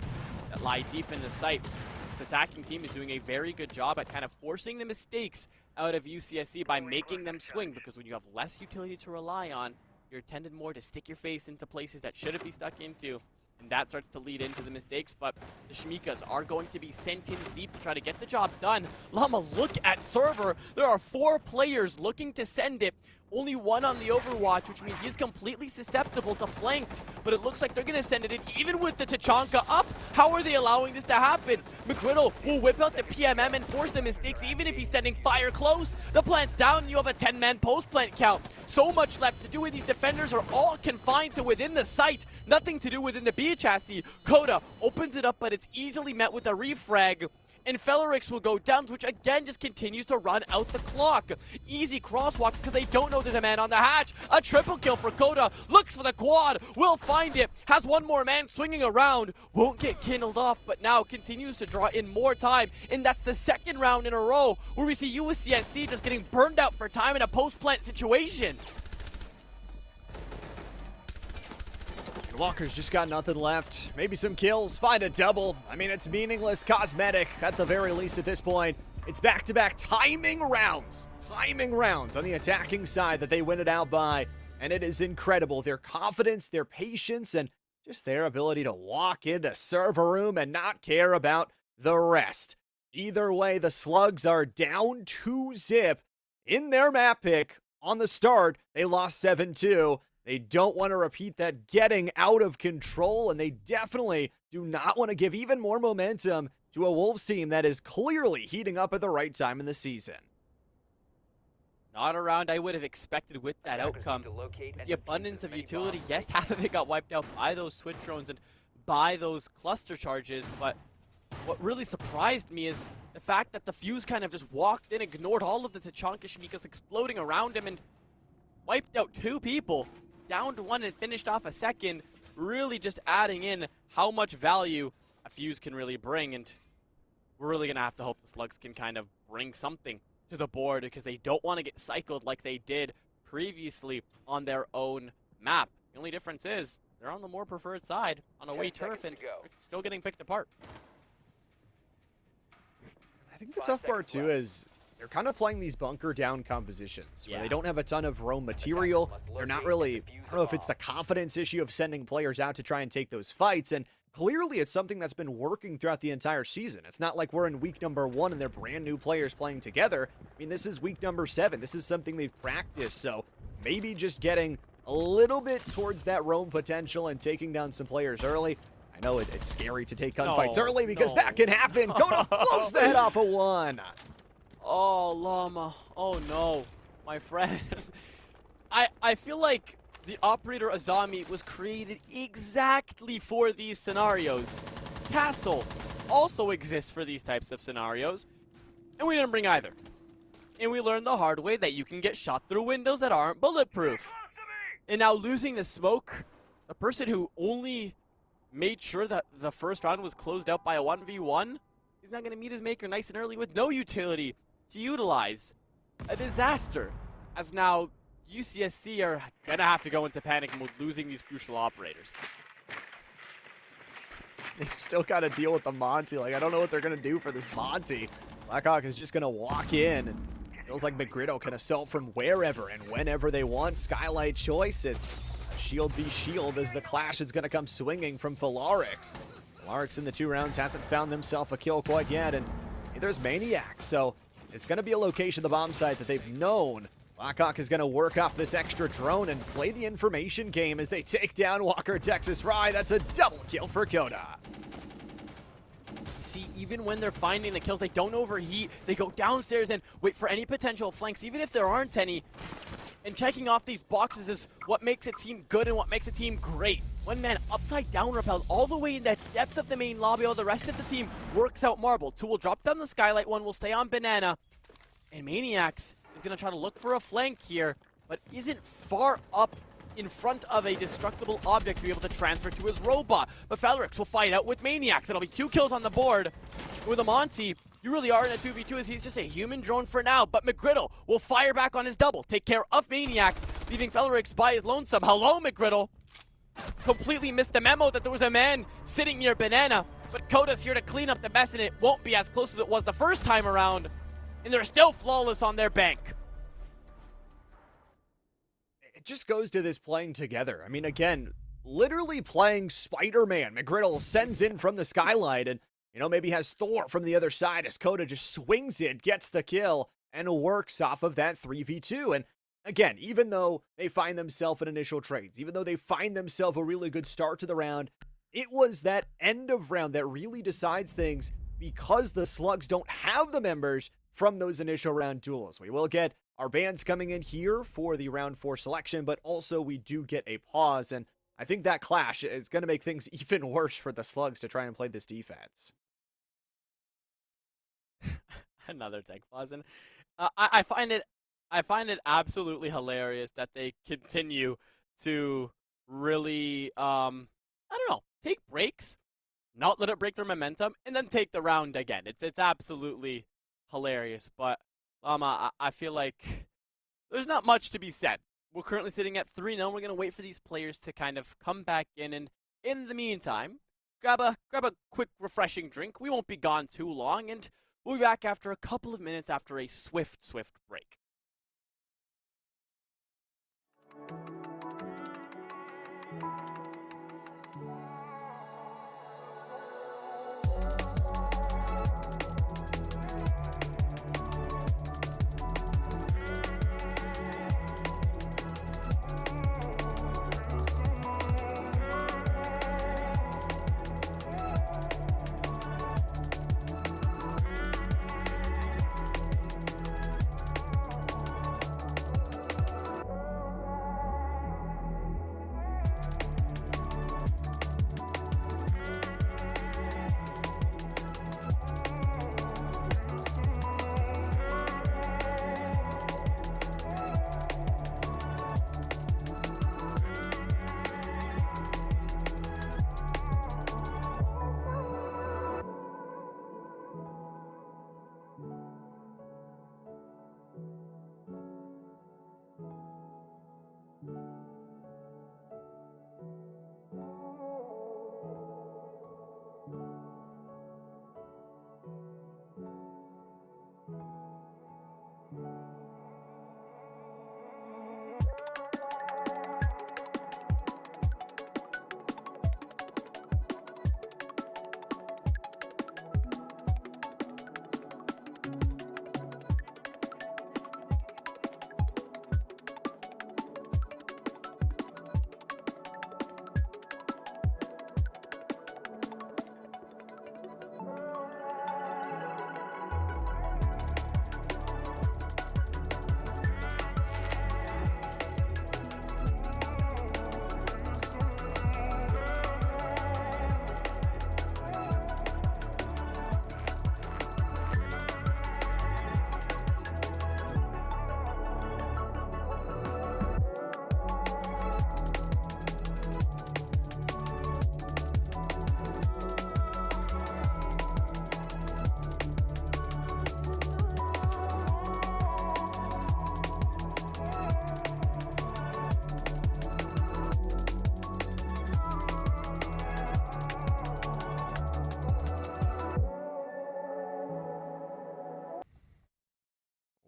that lie deep in the site. This attacking team is doing a very good job at kind of forcing the mistakes out of UCSC by making them swing, because when you have less utility to rely on, you're tended more to stick your face into places that shouldn't be stuck into, and that starts to lead into the mistakes. But the Shmikas are going to be sent in deep to try to get the job done. Llama, look at server. There are 4 players looking to send it. Only 1 on the Overwatch, which means he's completely susceptible to flanked. But it looks like they're going to send it in even with the Tachanka up. How are they allowing this to happen? McGriddle will whip out the PMM and force the mistakes even if he's sending fire close. The plant's down and you have a 10-man post-plant count. So much left to do, and these defenders are all confined to within the site. Nothing to do within the B chassis. Coda opens it up, but it's easily met with a refrag. And Fellerix will go down, which again just continues to run out the clock. Easy crosswalks because they don't know there's a man on the hatch. A triple kill for Coda. Looks for the quad. Will find it. Has one more man swinging around. Won't get kindled off, but now continues to draw in more time. And that's the 2nd round in a row where we see UCSC just getting burned out for time in a post-plant situation. Walker's just got nothing left. Maybe some kills, find a double. I mean, it's meaningless cosmetic at the very least at this point. It's back-to-back timing rounds on the attacking side that they win it out by. And it is incredible. Their confidence, their patience, and just their ability to walk into server room and not care about the rest. Either way, the Slugs are down 2-zip in their map pick on the start. They lost 7-2. They don't want to repeat that getting out of control, and they definitely do not want to give even more momentum to a Wolves team that is clearly heating up at the right time in the season. Not a round I would have expected with that outcome. With the abundance of utility, yes, half of it got wiped out by those Twitch drones and by those cluster charges, but what really surprised me is the fact that the Fuse kind of just walked in, ignored all of the Tachanka Shmikas exploding around him, and wiped out 2 people, downed 1 and finished off a second, really just adding in how much value a Fuse can really bring, and we're really going to have to hope the Slugs can kind of bring something to the board because they don't want to get cycled like they did previously on their own map. The only difference is they're on the more preferred side on away turf and still getting picked apart. I think the tough part too is they're kind of playing these bunker down compositions where they don't have a ton of roam material. They're not really, I don't know if it's the confidence issue of sending players out to try and take those fights, and clearly it's something that's been working throughout the entire season. It's not like we're in week number 1 and they're brand new players playing together. I mean, this is week number 7. This is something they've practiced, so maybe just getting a little bit towards that roam potential and taking down some players early. I know it's scary to take gunfights early because that can happen. Go to blows the head off of 1. Oh, Llama. Oh, no. My friend. I feel like the operator Azami was created exactly for these scenarios. Castle also exists for these types of scenarios, and we didn't bring either. And we learned the hard way that you can get shot through windows that aren't bulletproof. And now losing the smoke, the person who only made sure that the first round was closed out by a 1v1 is not going to meet his maker nice and early with no utility to utilize. A disaster, as now UCSC are going to have to go into panic mode losing these crucial operators. They've still got to deal with the Monty. Like, I don't know what they're going to do for this Monty. Blackhawk is just going to walk in, and feels like McGriddle can assault from wherever and whenever they want. Skylight choice, it's a shield v shield as the clash is going to come swinging from Philarix. Philarix in the 2 rounds hasn't found himself a kill quite yet, and there's Maniac, so it's going to be a location, the bomb site, that they've known. Blackhawk is going to work off this extra drone and play the information game as they take down Walker Texas Rye. That's a double kill for Coda. See, even when they're finding the kills, they don't overheat. They go downstairs and wait for any potential flanks, even if there aren't any. And checking off these boxes is what makes a team good and what makes a team great. One man upside down repelled all the way in the depth of the main lobby, while the rest of the team works out marble. 2 will drop down the skylight, 1 will stay on Banana. And Maniacs is going to try to look for a flank here, but isn't far up in front of a destructible object to be able to transfer to his robot. But Felrix will fight out with Maniacs. It'll be 2 kills on the board. With a Monty, you really are in a 2v2 as he's just a human drone for now, but McGriddle will fire back on his double, take care of Maniacs, leaving Felrix by his lonesome. Hello, McGriddle. Completely missed the memo that there was a man sitting near Banana, but Coda's here to clean up the mess, and it won't be as close as it was the first time around. And they're still flawless on their bank. It just goes to this playing together. I mean, again, literally playing Spider-Man. McGriddle sends in from the skylight and, maybe has Thor from the other side as Coda just swings it, gets the kill, and works off of that 3v2. And again, even though they find themselves in initial trades, even though they find themselves a really good start to the round, it was that end of round that really decides things because the Slugs don't have the members from those initial round duels. We will get our bands coming in here for the round 4 selection, but also we do get a pause, and I think that clash is going to make things even worse for the Slugs to try and play this defense. Another tech pause, and I find it absolutely hilarious that they continue to really take breaks, not let it break their momentum, and then take the round again. It's absolutely hilarious, but I feel like there's not much to be said We're currently sitting at 3-0. We're going to wait for these players to kind of come back in, and in the meantime, grab a quick refreshing drink. We won't be gone too long, and we'll be back after a couple of minutes after a swift break.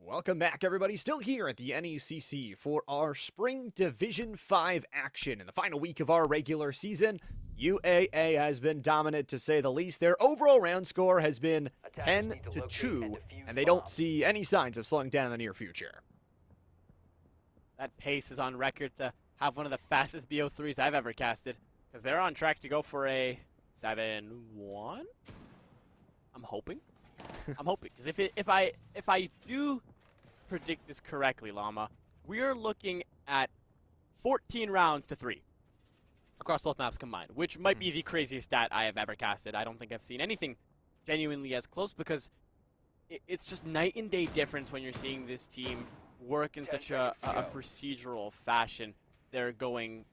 Welcome back, everybody. Still here at the NECC for our Spring Division 5 action. In the final week of our regular season, UAA has been dominant, to say the least. Their overall round score has been 10-2, and they don't see any signs of slowing down in the near future. That pace is on record to have one of the fastest BO3s I've ever casted, because they're on track to go for a 7-1. I'm hoping. I'm hoping, because if I do predict this correctly, Llama, we are looking at 14 rounds to 3 across both maps combined, which might be the craziest stat I have ever casted. I don't think I've seen anything genuinely as close, because it's just night and day difference when you're seeing this team work in such a procedural fashion. They're going,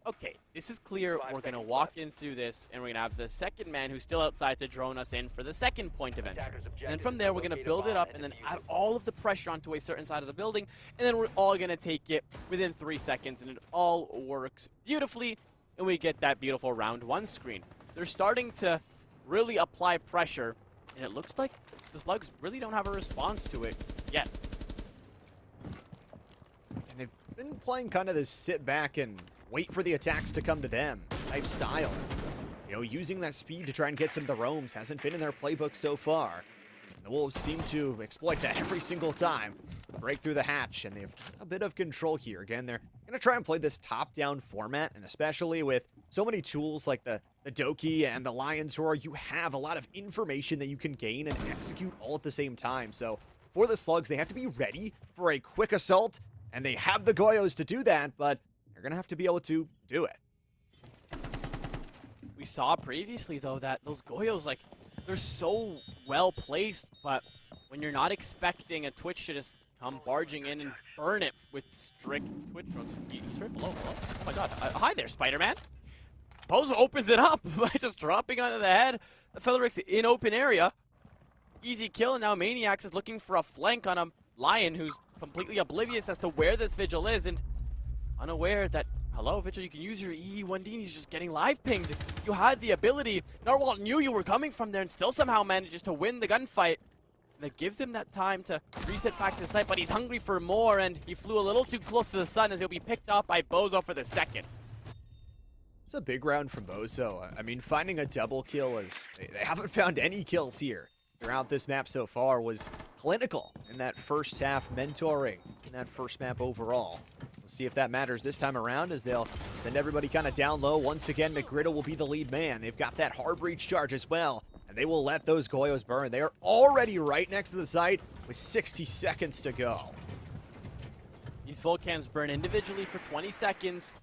okay, this is clear. We're going to walk in through this, and we're going to have the second man who's still outside to drone us in for the second point of entry. And then from there, we're going to build it up and then add all of the pressure onto a certain side of the building, and then we're all going to take it within 3 seconds, and it all works beautifully, and we get that beautiful round 1 screen. They're starting to really apply pressure, and it looks like the Slugs really don't have a response to it yet. And they've been playing kind of this sit back and wait for the attacks to come to them type style. You know, using that speed to try and get some of the roams hasn't been in their playbook so far. And the Wolves seem to exploit that every single time. Break through the hatch, and they have a bit of control here. Again, they're going to try and play this top-down format, and especially with so many tools like the Doki and the Lions Roar, you have a lot of information that you can gain and execute all at the same time. So for the Slugs, they have to be ready for a quick assault, and they have the Goyos to do that, but they're going to have to be able to do it. We saw previously, though, that those Goyos, like, they're so well placed, but when you're not expecting a Twitch to just come barging in and burn it with strict Twitch drones. He's right below. Oh my god. Hi there, Spider-Man. Bozo opens it up by just dropping onto the head. The Featherrick's in open area. Easy kill, and now Maniacs is looking for a flank on a Lion who's completely oblivious as to where this Vigil is, and unaware that, hello, Vigil, you can use your E1D and he's just getting live pinged. You had the ability. Narwhal knew you were coming from there and still somehow manages to win the gunfight. That gives him that time to reset back to the site, but he's hungry for more, and he flew a little too close to the sun as he'll be picked off by Bozo for the second. It's a big round from Bozo. I mean, finding a double kill is... They haven't found any kills here throughout this map so far. Was clinical in that first half mentoring, in that first map overall. We'll see if that matters this time around as they'll send everybody kind of down low. Once again, McGriddle will be the lead man. They've got that hard breach charge as well, and they will let those Goyos burn. They are already right next to the site with 60 seconds to go. These Volcans burn individually for 20 seconds,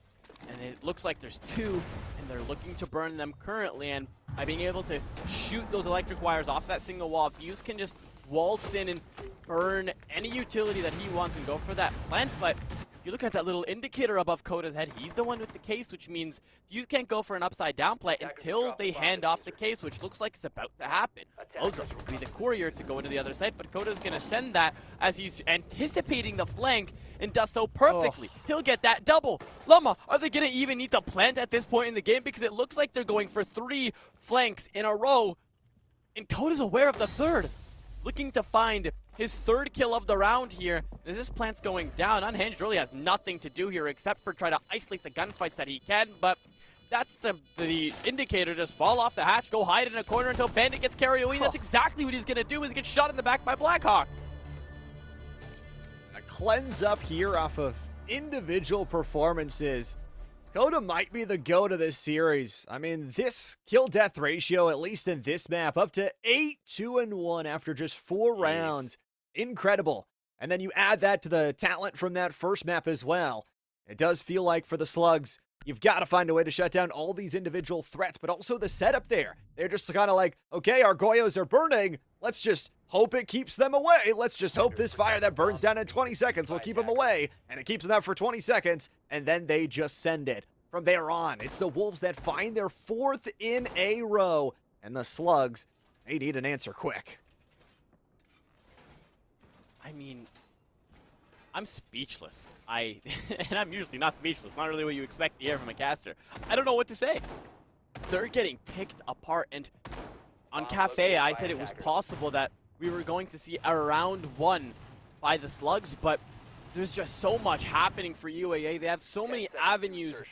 and it looks like there's two, and they're looking to burn them currently, and by being able to shoot those electric wires off that single wall, Fuse can just waltz in and burn any utility that he wants and go for that plant. But if you look at that little indicator above Koda's head, he's the one with the case, which means Fuse can't go for an upside down play until they hand off the case, which looks like it's about to happen. Bozo will be the courier to go into the other side, but Koda's going to send that as he's anticipating the flank and does so perfectly. He'll get that double. Llama, are they going to even need to plant at this point in the game? Because it looks like they're going for 3 flanks in a row, and Koda's aware of the third, looking to find his 3rd kill of the round here. As this plant's going down, Unhinged really has nothing to do here except for try to isolate the gunfights that he can, but that's the indicator. Just fall off the hatch, go hide in a corner until Bandit gets carried away. That's exactly what he's going to do, is get shot in the back by Blackhawk. A cleanse up here off of individual performances. Koda might be the GOAT of this series. I mean, this kill-death ratio, at least in this map, up to 8-2-1 after just 4 rounds. Incredible. And then you add that to the talent from that first map as well. It does feel like for the Slugs, you've got to find a way to shut down all these individual threats, but also the setup there. They're just kind of like, okay, our Goyos are burning. Let's just hope it keeps them away. Let's just hope this fire that burns down in 20 seconds will keep them away. And it keeps them out for 20 seconds, and then they just send it. From there on, it's the Wolves that find their 4th in a row. And the Slugs, they need an answer quick. I mean, I'm speechless. And I'm usually not speechless, not really what you expect to hear from a caster. I don't know what to say. They're getting picked apart, and on Cafe, I said it was possible that we were going to see a round 1 by the Slugs, but there's just so much happening for UAA. They have so many avenues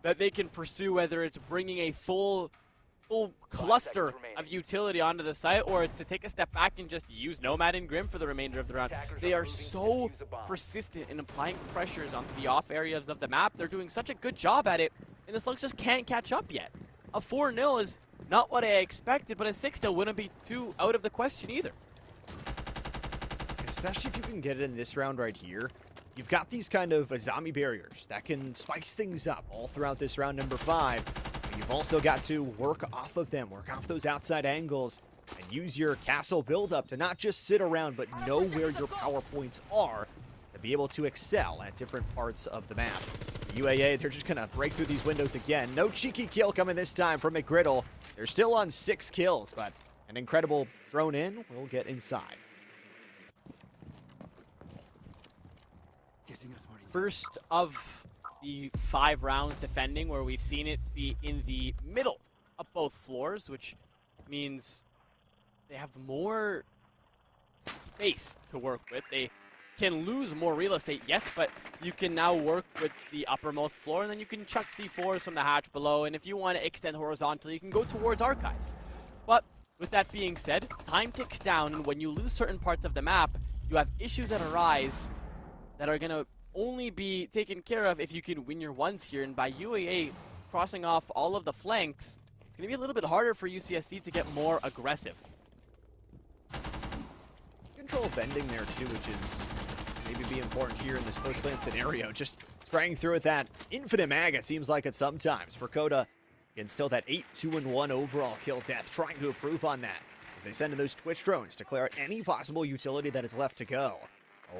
that they can pursue, whether it's bringing a full cluster of utility onto the site, or it's to take a step back and just use Nomad and Grim for the remainder of the round. They are so persistent in applying pressures onto the off areas of the map. They're doing such a good job at it, and the Slugs just can't catch up yet. A 4-0 is not what I expected, but a 6 still wouldn't be too out of the question either. Especially if you can get it in this round right here. You've got these kind of zombie barriers that can spice things up all throughout this round number 5. But you've also got to work off of them, work off those outside angles, and use your castle buildup to not just sit around, but know where your power points are to be able to excel at different parts of the map. UAA, they're just going to break through these windows again. No cheeky kill coming this time from McGriddle. They're still on 6 kills, but an incredible drone in will get inside. First of the 5 rounds defending, where we've seen it be in the middle of both floors, which means they have more space to work with. They can lose more real estate, yes, but you can now work with the uppermost floor, and then you can chuck C4s from the hatch below, and if you want to extend horizontally, you can go towards archives. But with that being said, time ticks down, and when you lose certain parts of the map, you have issues that arise that are going to only be taken care of if you can win your ones here, and by UAA crossing off all of the flanks, it's going to be a little bit harder for UCSC to get more aggressive. Control bending there too, which is maybe be important here in this post-plant scenario. Just spraying through with that infinite mag, it seems like it sometimes. For Koda, again, still that 8-2-1 overall kill death, trying to improve on that as they send in those Twitch drones to clear out any possible utility that is left to go.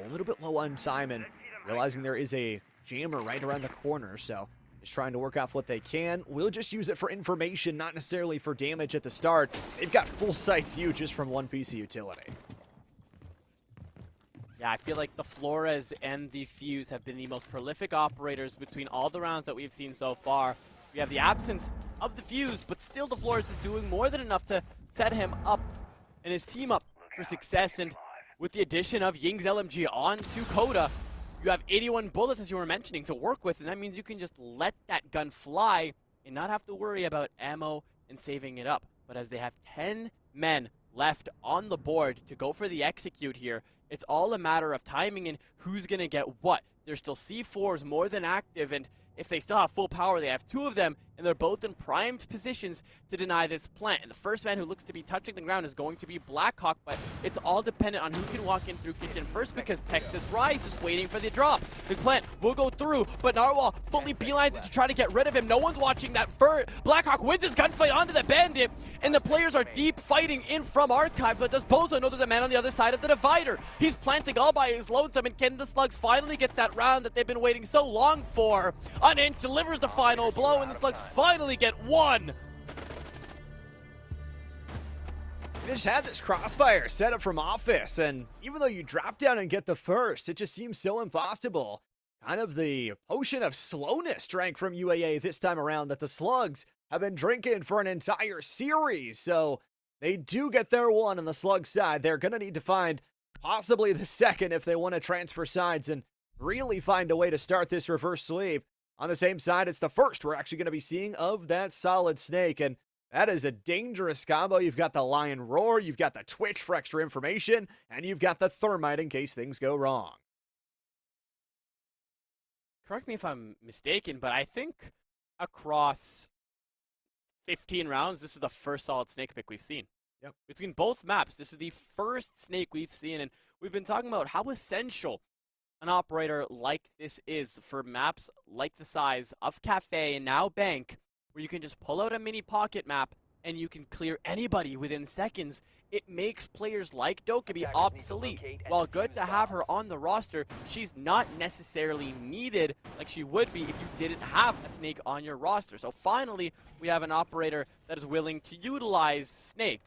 A little bit low on Simon, realizing there is a jammer right around the corner, so just trying to work off what they can. We'll just use it for information, not necessarily for damage at the start. They've got full sight view just from one piece of utility. Yeah, I feel like the Flores and the Fuse have been the most prolific operators between all the rounds that we've seen so far. We have the absence of the Fuse, but still the Flores is doing more than enough to set him up and his team up for success. And with the addition of Ying's LMG on to Coda, you have 81 bullets, as you were mentioning, to work with, and that means you can just let that gun fly and not have to worry about ammo and saving it up. But as they have 10 men left on the board to go for the execute here, it's all a matter of timing and who's going to get what. There's still C4s more than active, and if they still have full power, they have 2 of them, and they're both in primed positions to deny this plant. And the first man who looks to be touching the ground is going to be Blackhawk, but it's all dependent on who can walk in through kitchen first, because Texas Rise is waiting for the drop. The plant will go through, but Narwhal fully beelines it to try to get rid of him. No one's watching that. Blackhawk wins his gunfight onto the bandit, and the players are deep fighting in from Archive, but does Bozo know there's a man on the other side of the divider? He's planting all by his lonesome, and can the Slugs finally get that round that they've been waiting so long for? Uninch delivers the final blow, and the Slugs finally get one. They just had this crossfire set up from Office, and even though you drop down and get the first, it just seems so impossible. Kind of the potion of slowness drank from UAA this time around that the Slugs have been drinking for an entire series. So they do get their one on the Slug side. They're going to need to find possibly the second if they want to transfer sides and really find a way to start this reverse sweep. On the same side, it's the first we're actually going to be seeing of that Solid Snake, and that is a dangerous combo. You've got the Lion Roar, you've got the Twitch for extra information, and you've got the Thermite in case things go wrong. Correct me if I'm mistaken, but I think across 15 rounds, this is the first Solid Snake pick we've seen. Yep. Between both maps, this is the first Snake we've seen, and we've been talking about how essential an operator like this is for maps like the size of Cafe and now Bank, where you can just pull out a mini pocket map and you can clear anybody within seconds. It makes players like Dokkaebi obsolete. While good to have her on the roster, she's not necessarily needed like she would be if you didn't have a Snake on your roster. So finally, we have an operator that is willing to utilize Snake.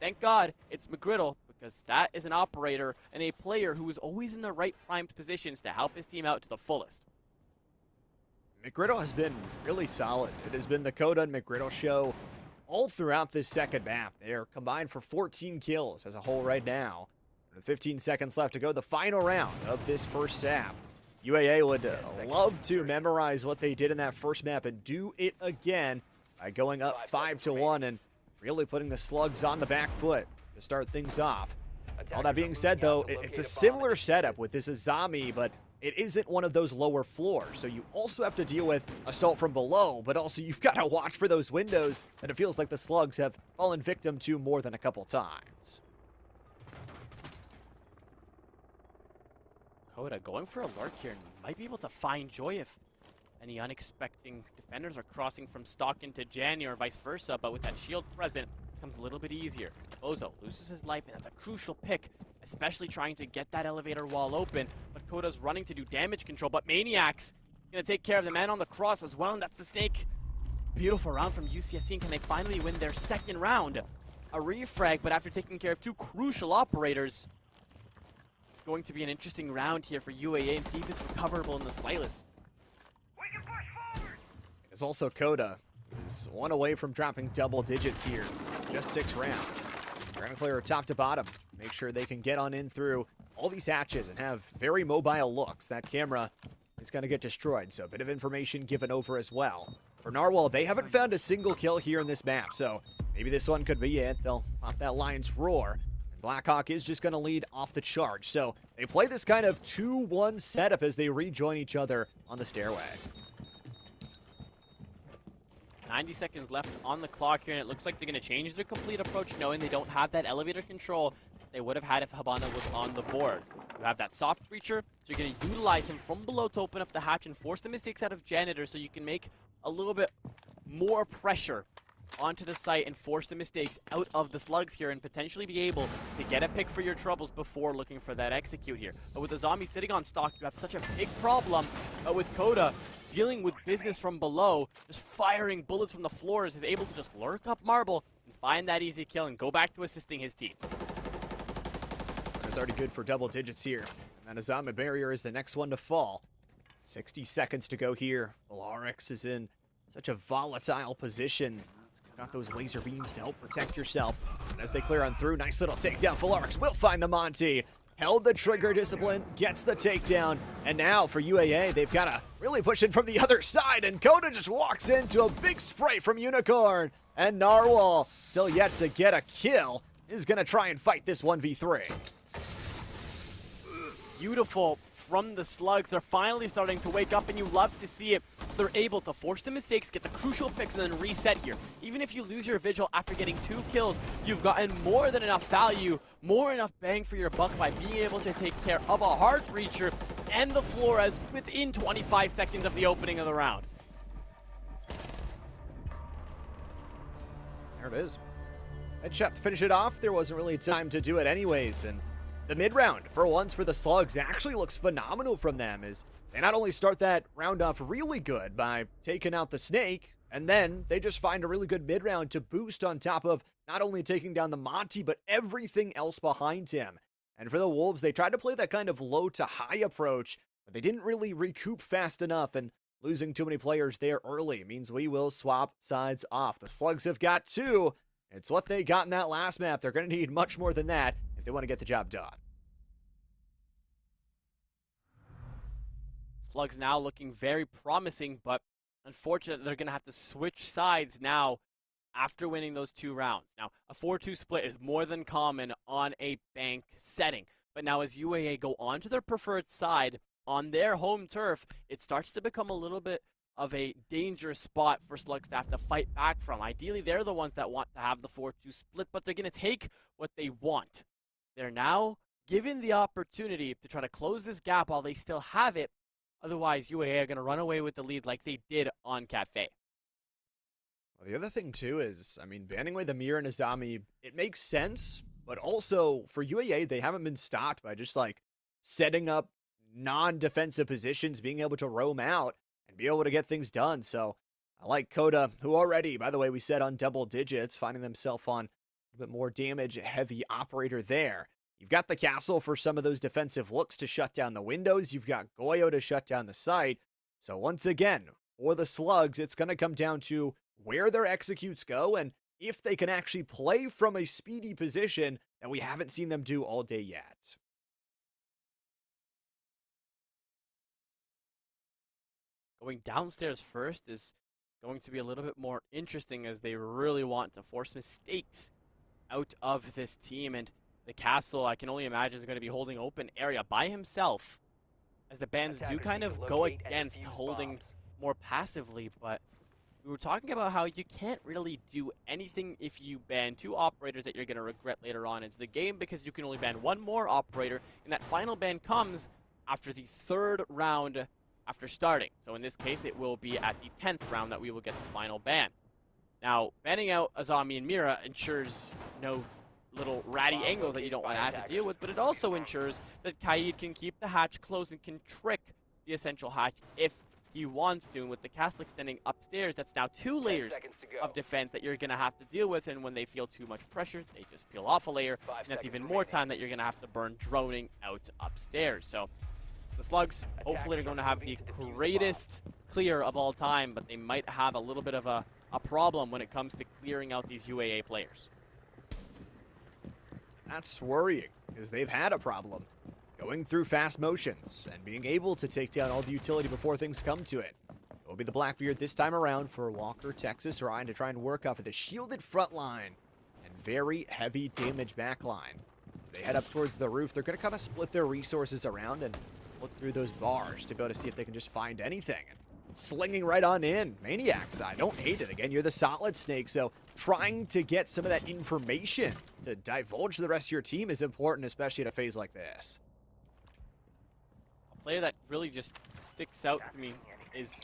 Thank God it's McGriddle, because that is an operator and a player who is always in the right primed positions to help his team out to the fullest. McGriddle has been really solid. It has been the Coda and McGriddle show all throughout this second map. They're combined for 14 kills as a whole right now. With 15 seconds left to go, the final round of this first half. UAA would love to memorize what they did in that first map and do it again by going up 5-1 and really putting the Slugs on the back foot to start things off. All that being said, though, it's a similar setup with this Azami, but it isn't one of those lower floors. So you also have to deal with assault from below, but also you've got to watch for those windows that it feels like the Slugs have fallen victim to more than a couple times. Coda going for a lurk here and might be able to find Joy if any unexpected defenders are crossing from stock into Janny or vice versa, but with that shield present, it becomes a little bit easier. Bozo loses his life, and that's a crucial pick, especially trying to get that elevator wall open, but Coda's running to do damage control, but Maniac's gonna take care of the man on the cross as well, and that's the Snake. Beautiful round from UCSC, and can they finally win their second round? A refrag, but after taking care of 2 crucial operators, it's going to be an interesting round here for UAA and see if it's recoverable in the slightest. It's also Coda is one away from dropping double digits here. Just 6 rounds. They're going to clear top to bottom. Make sure they can get on in through all these hatches and have very mobile looks. That camera is going to get destroyed, so a bit of information given over as well. For Narwhal, they haven't found a single kill here in this map, so maybe this one could be it. They'll pop that Lion's Roar. And Blackhawk is just going to lead off the charge. So they play this kind of 2-1 setup as they rejoin each other on the stairway. 90 seconds left on the clock here, and it looks like they're going to change their complete approach, knowing they don't have that elevator control they would have had if Habana was on the board. You have that soft breacher, so you're going to utilize him from below to open up the hatch and force the mistakes out of Janitor so you can make a little bit more pressure onto the site and force the mistakes out of the Slugs here and potentially be able to get a pick for your troubles before looking for that execute here. But with the zombie sitting on stock, you have such a big problem. But with Coda dealing with business from below, just firing bullets from the floors, is able to just lurk up Marble and find that easy kill and go back to assisting his team. It's already good for double digits here. And then Azama Barrier is the next one to fall. 60 seconds to go here. Valarix is in such a volatile position. Got those laser beams to help protect yourself. And as they clear on through, nice little takedown. Valarix will find the Monty. Held the trigger discipline, gets the takedown. And now for UAA, they've got to really push it from the other side. And Coda just walks into a big spray from Unicorn. And Narwhal, still yet to get a kill, is going to try and fight this 1v3. Beautiful from the Slugs. They're finally starting to wake up, and you love to see it. They're able to force the mistakes, get the crucial picks, and then reset here. Even if you lose your vigil after getting 2 kills, you've gotten more than enough value, more enough bang for your buck by being able to take care of a hard breacher and the Flores within 25 seconds of the opening of the round. There it is. Headshot to finish it off. There wasn't really time to do it anyways, and the mid-round, for once for the Slugs, actually looks phenomenal from them, as they not only start that round off really good by taking out the Snake, and then they just find a really good mid-round to boost on top of not only taking down the Monty, but everything else behind him. And for the Wolves, they tried to play that kind of low to high approach, but they didn't really recoup fast enough, and losing too many players there early means we will swap sides off. The Slugs have got 2. It's what they got in that last map. They're going to need much more than that if they want to get the job done. Slugs now looking very promising, but unfortunately they're going to have to switch sides now after winning those 2 rounds. Now, a 4-2 split is more than common on a bank setting, but now as UAA go onto their preferred side on their home turf, it starts to become a little bit of a dangerous spot for Slugs to have to fight back from. Ideally, they're the ones that want to have the 4-2 split, but they're going to take what they want. They're now given the opportunity to try to close this gap while they still have it. Otherwise, UAA are going to run away with the lead like they did on Cafe. Well, the other thing, too, is, I mean, banning away the Mir and Azami, it makes sense, but also for UAA, they haven't been stopped by just, like, setting up non-defensive positions, being able to roam out, and be able to get things done. So I like Coda, who already, by the way, we said on double digits, finding themselves on a bit more damage-heavy operator there. You've got the castle for some of those defensive looks to shut down the windows. You've got Goyo to shut down the site. So once again, for the Slugs, it's going to come down to where their executes go and if they can actually play from a speedy position that we haven't seen them do all day yet. Going downstairs first is going to be a little bit more interesting, as they really want to force mistakes out of this team. And the castle, I can only imagine, is going to be holding open area by himself, as the bans do kind of go against holding more passively. But we were talking about how you can't really do anything if you ban 2 operators that you're going to regret later on into the game, because you can only ban 1 more operator, and that final ban comes after the 3rd round after starting. So in this case, it will be at the 10th round that we will get the final ban. Now, banning out Azami and Mira ensures no little ratty angles that you don't want to have to deal with, but it also ensures that Kaid can keep the hatch closed and can trick the essential hatch if he wants to. And with the castle extending upstairs, that's now 2 layers of defense that you're going to have to deal with, and when they feel too much pressure, they just peel off a layer, and that's even more time that you're going to have to burn droning out upstairs. So the Slugs hopefully are going to have the greatest clear of all time, but they might have a little bit of a problem when it comes to clearing out these UAA players. That's worrying, because they've had a problem going through fast motions and being able to take down all the utility before things come to it. It will be the Blackbeard this time around for Walker, Texas, Ryan, to try and work off of the shielded front line and very heavy damage back line. As they head up towards the roof, they're going to kind of split their resources around and look through those bars to go to see if they can just find anything. And slinging right on in. Maniacs, I don't hate it. Again, you're the solid Snake, so trying to get some of that information to divulge to the rest of your team is important, especially at a phase like this. A player that really just sticks out to me is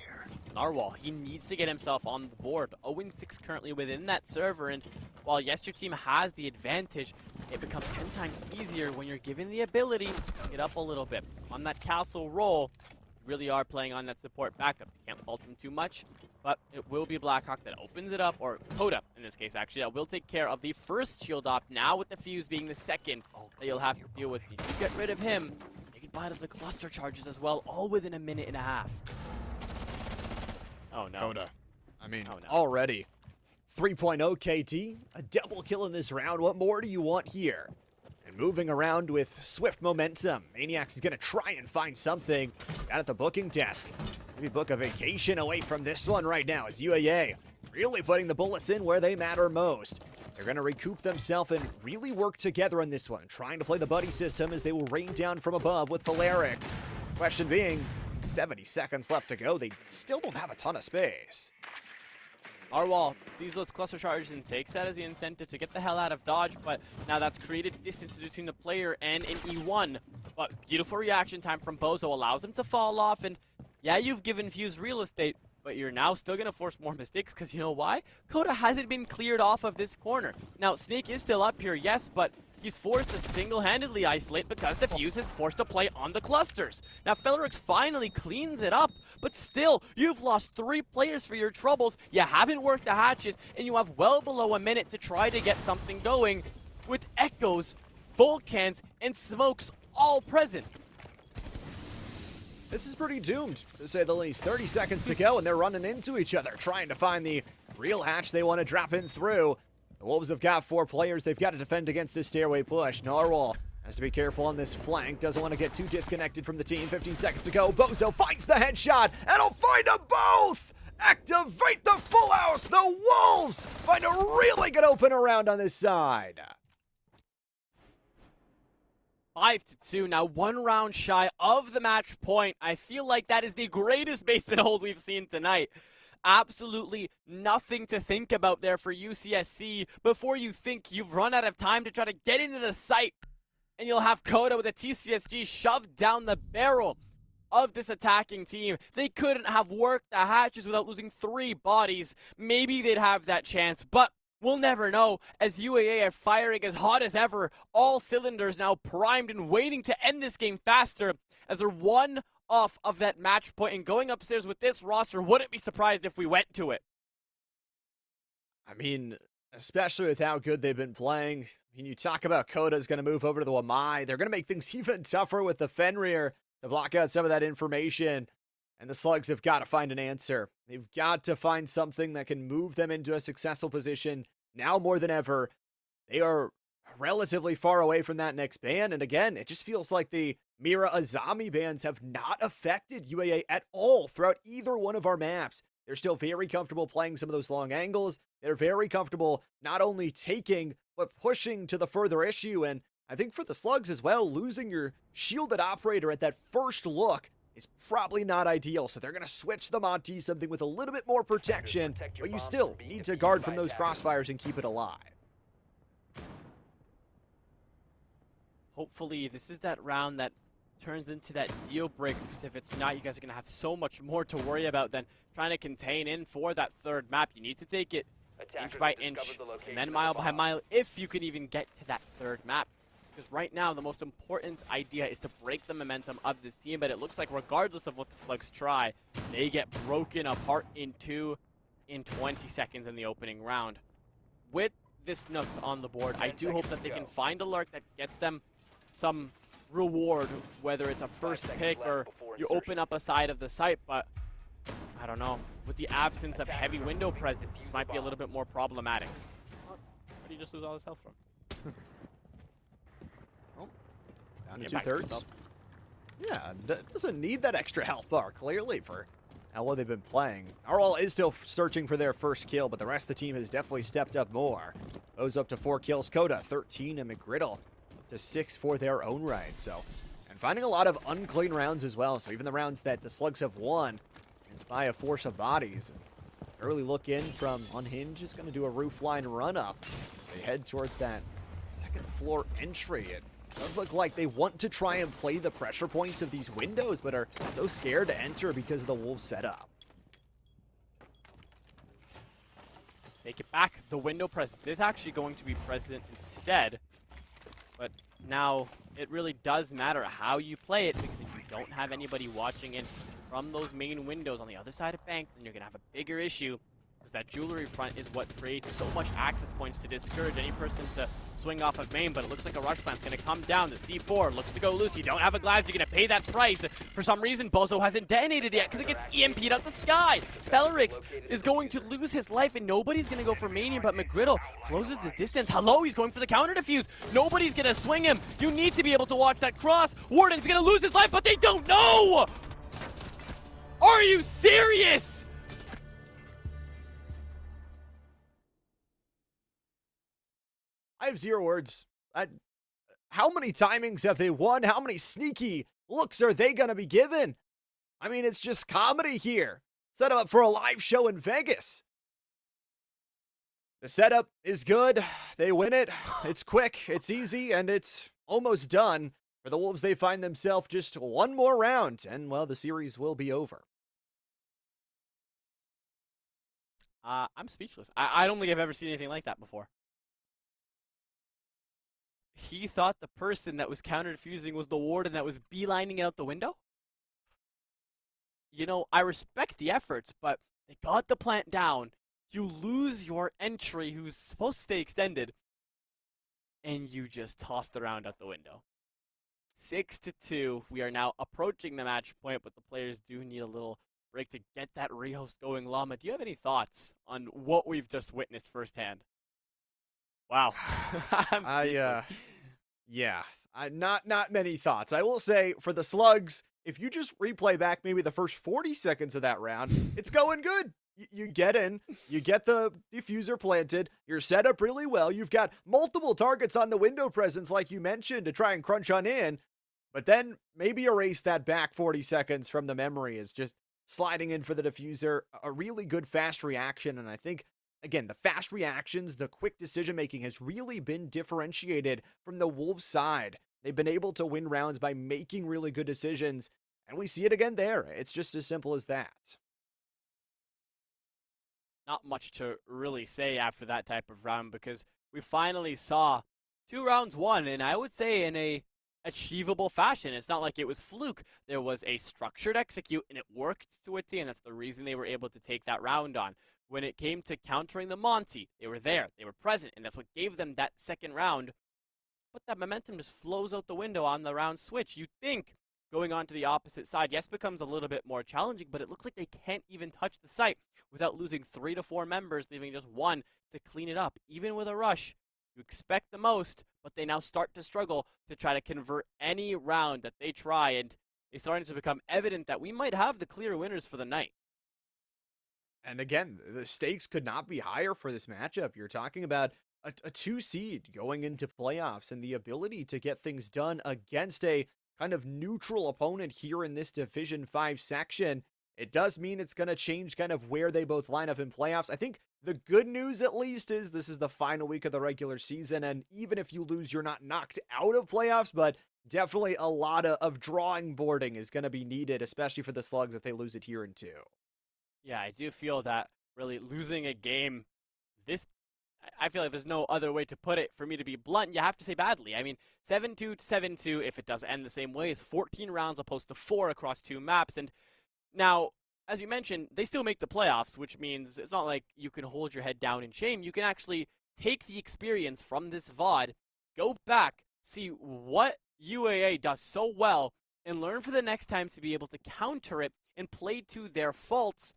Narwhal. He needs to get himself on the board. 0-6 currently within that server, and while yes, your team has the advantage, it becomes 10 times easier when you're given the ability to get up a little bit. On that castle roll, you really are playing on that support backup. You can't fault him too much, but it will be Blackhawk that opens it up, or Coda in this case actually, that will take care of the first shield op, now with the fuse being the second that you'll have to deal with. If you get rid of him, you can bite of the cluster charges as well, all within a minute and a half. Oh no. Coda. I mean, Oh, no. already 3.0 KT, a double kill in this round. What more do you want here? And moving around with swift momentum, NECC is going to try and find something down at the booking desk. Maybe book a vacation away from this one right now as UAA really putting the bullets in where they matter most. They're going to recoup themselves and really work together on this one, trying to play the buddy system as they will rain down from above with Valerix. Question being, 70 seconds left to go. They still don't have a ton of space. Arwal sees those cluster charges and takes that as the incentive to get the hell out of dodge, but now that's created distance between the player and an E1. But beautiful reaction time from Bozo allows him to fall off, and yeah, you've given Fuse real estate, but you're now still going to force more mistakes, because you know why? Coda hasn't been cleared off of this corner. Now, Snake is still up here, yes, but he's forced to single-handedly isolate because the Fuse is forced to play on the clusters. Now, Valerix finally cleans it up, but still, you've lost 3 players for your troubles, you haven't worked the hatches, and you have well below a minute to try to get something going with Echoes, Volcans, and Smokes all present. This is pretty doomed, to say the least. 30 seconds to go, and they're running into each other, trying to find the real hatch they want to drop in through. The Wolves have got 4 players. They've got to defend against this stairway push. Narwhal has to be careful on this flank. Doesn't want to get too disconnected from the team. 15 seconds to go. Bozo finds the headshot, and he'll find them both! Activate the full house! The Wolves find a really good opener round on this side. 5-2, now 1 round shy of the match point. I feel like that is the greatest basement hold we've seen tonight. Absolutely nothing to think about there for UCSC before you think you've run out of time to try to get into the site. And you'll have Coda with a TCSG shoved down the barrel of this attacking team. They couldn't have worked the hatches without losing 3 bodies. Maybe they'd have that chance, but we'll never know, as UAA are firing as hot as ever. All cylinders now primed and waiting to end this game faster, as they're 1 off of that match point. And going upstairs with this roster, wouldn't be surprised if we went to it. I mean, especially with how good they've been playing. I mean, you talk about Coda's going to move over to the Wamai. They're going to make things even tougher with the Fenrir to block out some of that information. And the Slugs have got to find an answer. They've got to find something that can move them into a successful position now more than ever. They are relatively far away from that next ban. And again, it just feels like the Mira Azami bans have not affected UAA at all throughout either one of our maps. They're still very comfortable playing some of those long angles. They're very comfortable not only taking, but pushing to the further issue. And I think for the Slugs as well, losing your shielded operator at that first look is probably not ideal. So they're going to switch them onto something with a little bit more protection, but you still need to guard from those crossfires and keep it alive. Hopefully, this is that round that turns into that deal breaker, because if it's not, you guys are going to have so much more to worry about than trying to contain in for that 3rd map. You need to take it inch by inch, and then mile by mile, if you can even get to that 3rd map. Because right now, the most important idea is to break the momentum of this team, but it looks like regardless of what the Slugs try, they get broken apart in 2 in 20 seconds in the opening round. With this Nook on the board, I do hope that they can find a lurk that gets them some reward, whether it's a first pick or you open up a side of the site, but I don't know. With the absence of heavy window presence, this might be a little bit more problematic. Where do you just lose all this health from? Down to Get back to 2/3. yourself. Yeah, doesn't need that extra health bar, clearly, for how well they've been playing. Arwal is still searching for their first kill, but the rest of the team has definitely stepped up more. Goes up to 4 kills. Coda, 13, and McGriddle to 6 for their own right. So, and finding a lot of unclean rounds as well. So even the rounds that the Slugs have won, it's by a force of bodies. Early look in from Unhinged is going to do a roofline run up. They head towards that 2nd floor entry. It does look like they want to try and play the pressure points of these windows, but are so scared to enter because of the Wolves setup. Take it back. The window presence is actually going to be present instead. But now it really does matter how you play it, because if you don't have anybody watching in from those main windows on the other side of Bank, then you're going to have a bigger issue because that jewelry front is what creates so much access points to discourage any person to swing off of main, but it looks like a rush plant's going to come down. The C4 looks to go loose. You don't have a glass, you're going to pay that price. For some reason, Bozo hasn't detonated yet because it gets EMP'd out the sky. Felrix is going to lose his life, and nobody's going to go for Mania, but McGriddle closes the distance. Hello, he's going for the counter defuse. Nobody's going to swing him. You need to be able to watch that cross. Warden's going to lose his life, but they don't know! Are you serious? I have zero words. How many timings have they won? How many sneaky looks are they going to be given? I mean, it's just comedy here. Set up for a live show in Vegas. The setup is good. They win it. It's quick, it's easy, and it's almost done. For the Wolves, they find themselves just one more round, and, well, the series will be over. I'm speechless. I don't think I've ever seen anything like that before. He thought the person that was counter-defusing was the warden that was beelining it out the window? You know, I respect the efforts, but they got the plant down. You lose your entry, who's supposed to stay extended, and you just tossed the round out the window. 6-2. We are now approaching the match point, but the players do need a little break to get that rehost going. Llama, do you have any thoughts on what we've just witnessed firsthand? Wow. I'm speechless. Yeah, not many thoughts. I will say, for the Slugs, if you just replay back maybe the first 40 seconds of that round, it's going good. You get in, you get the diffuser planted, you're set up really well, you've got multiple targets on the window presence like you mentioned to try and crunch on in, but then maybe erase that back 40 seconds from the memory is just sliding in for the diffuser. A really good fast reaction, and I think, again, the fast reactions, the quick decision-making has really been differentiated from the Wolves side. They've been able to win rounds by making really good decisions, and we see it again there. It's just as simple as that. Not much to really say after that type of round because we finally saw 2 rounds won, and I would say in a achievable fashion. It's not like it was fluke. There was a structured execute, and it worked to a T, and that's the reason they were able to take that round on. When it came to countering the Monty, they were there, they were present, and that's what gave them that second round. But that momentum just flows out the window on the round switch. You think going on to the opposite side, yes, becomes a little bit more challenging, but it looks like they can't even touch the site without losing 3 to 4 members, leaving just 1 to clean it up. Even with a rush, you expect the most, but they now start to struggle to try to convert any round that they try, and it's starting to become evident that we might have the clear winners for the night. And again, the stakes could not be higher for this matchup. You're talking about a 2 seed going into playoffs and the ability to get things done against a kind of neutral opponent here in this Division 5 section. It does mean it's going to change kind of where they both line up in playoffs. I think the good news, at least, is this is the final week of the regular season, and even if you lose, you're not knocked out of playoffs, but definitely a lot of drawing boarding is going to be needed, especially for the Slugs if they lose it here in 2. Yeah, I do feel that really losing a game I feel like there's no other way to put it. For me to be blunt, you have to say badly. I mean, 7-2 to 7-2, if it does end the same way, is 14 rounds opposed to 4 across 2 maps. And now, as you mentioned, they still make the playoffs, which means it's not like you can hold your head down in shame. You can actually take the experience from this VOD, go back, see what UAA does so well, and learn for the next time to be able to counter it and play to their faults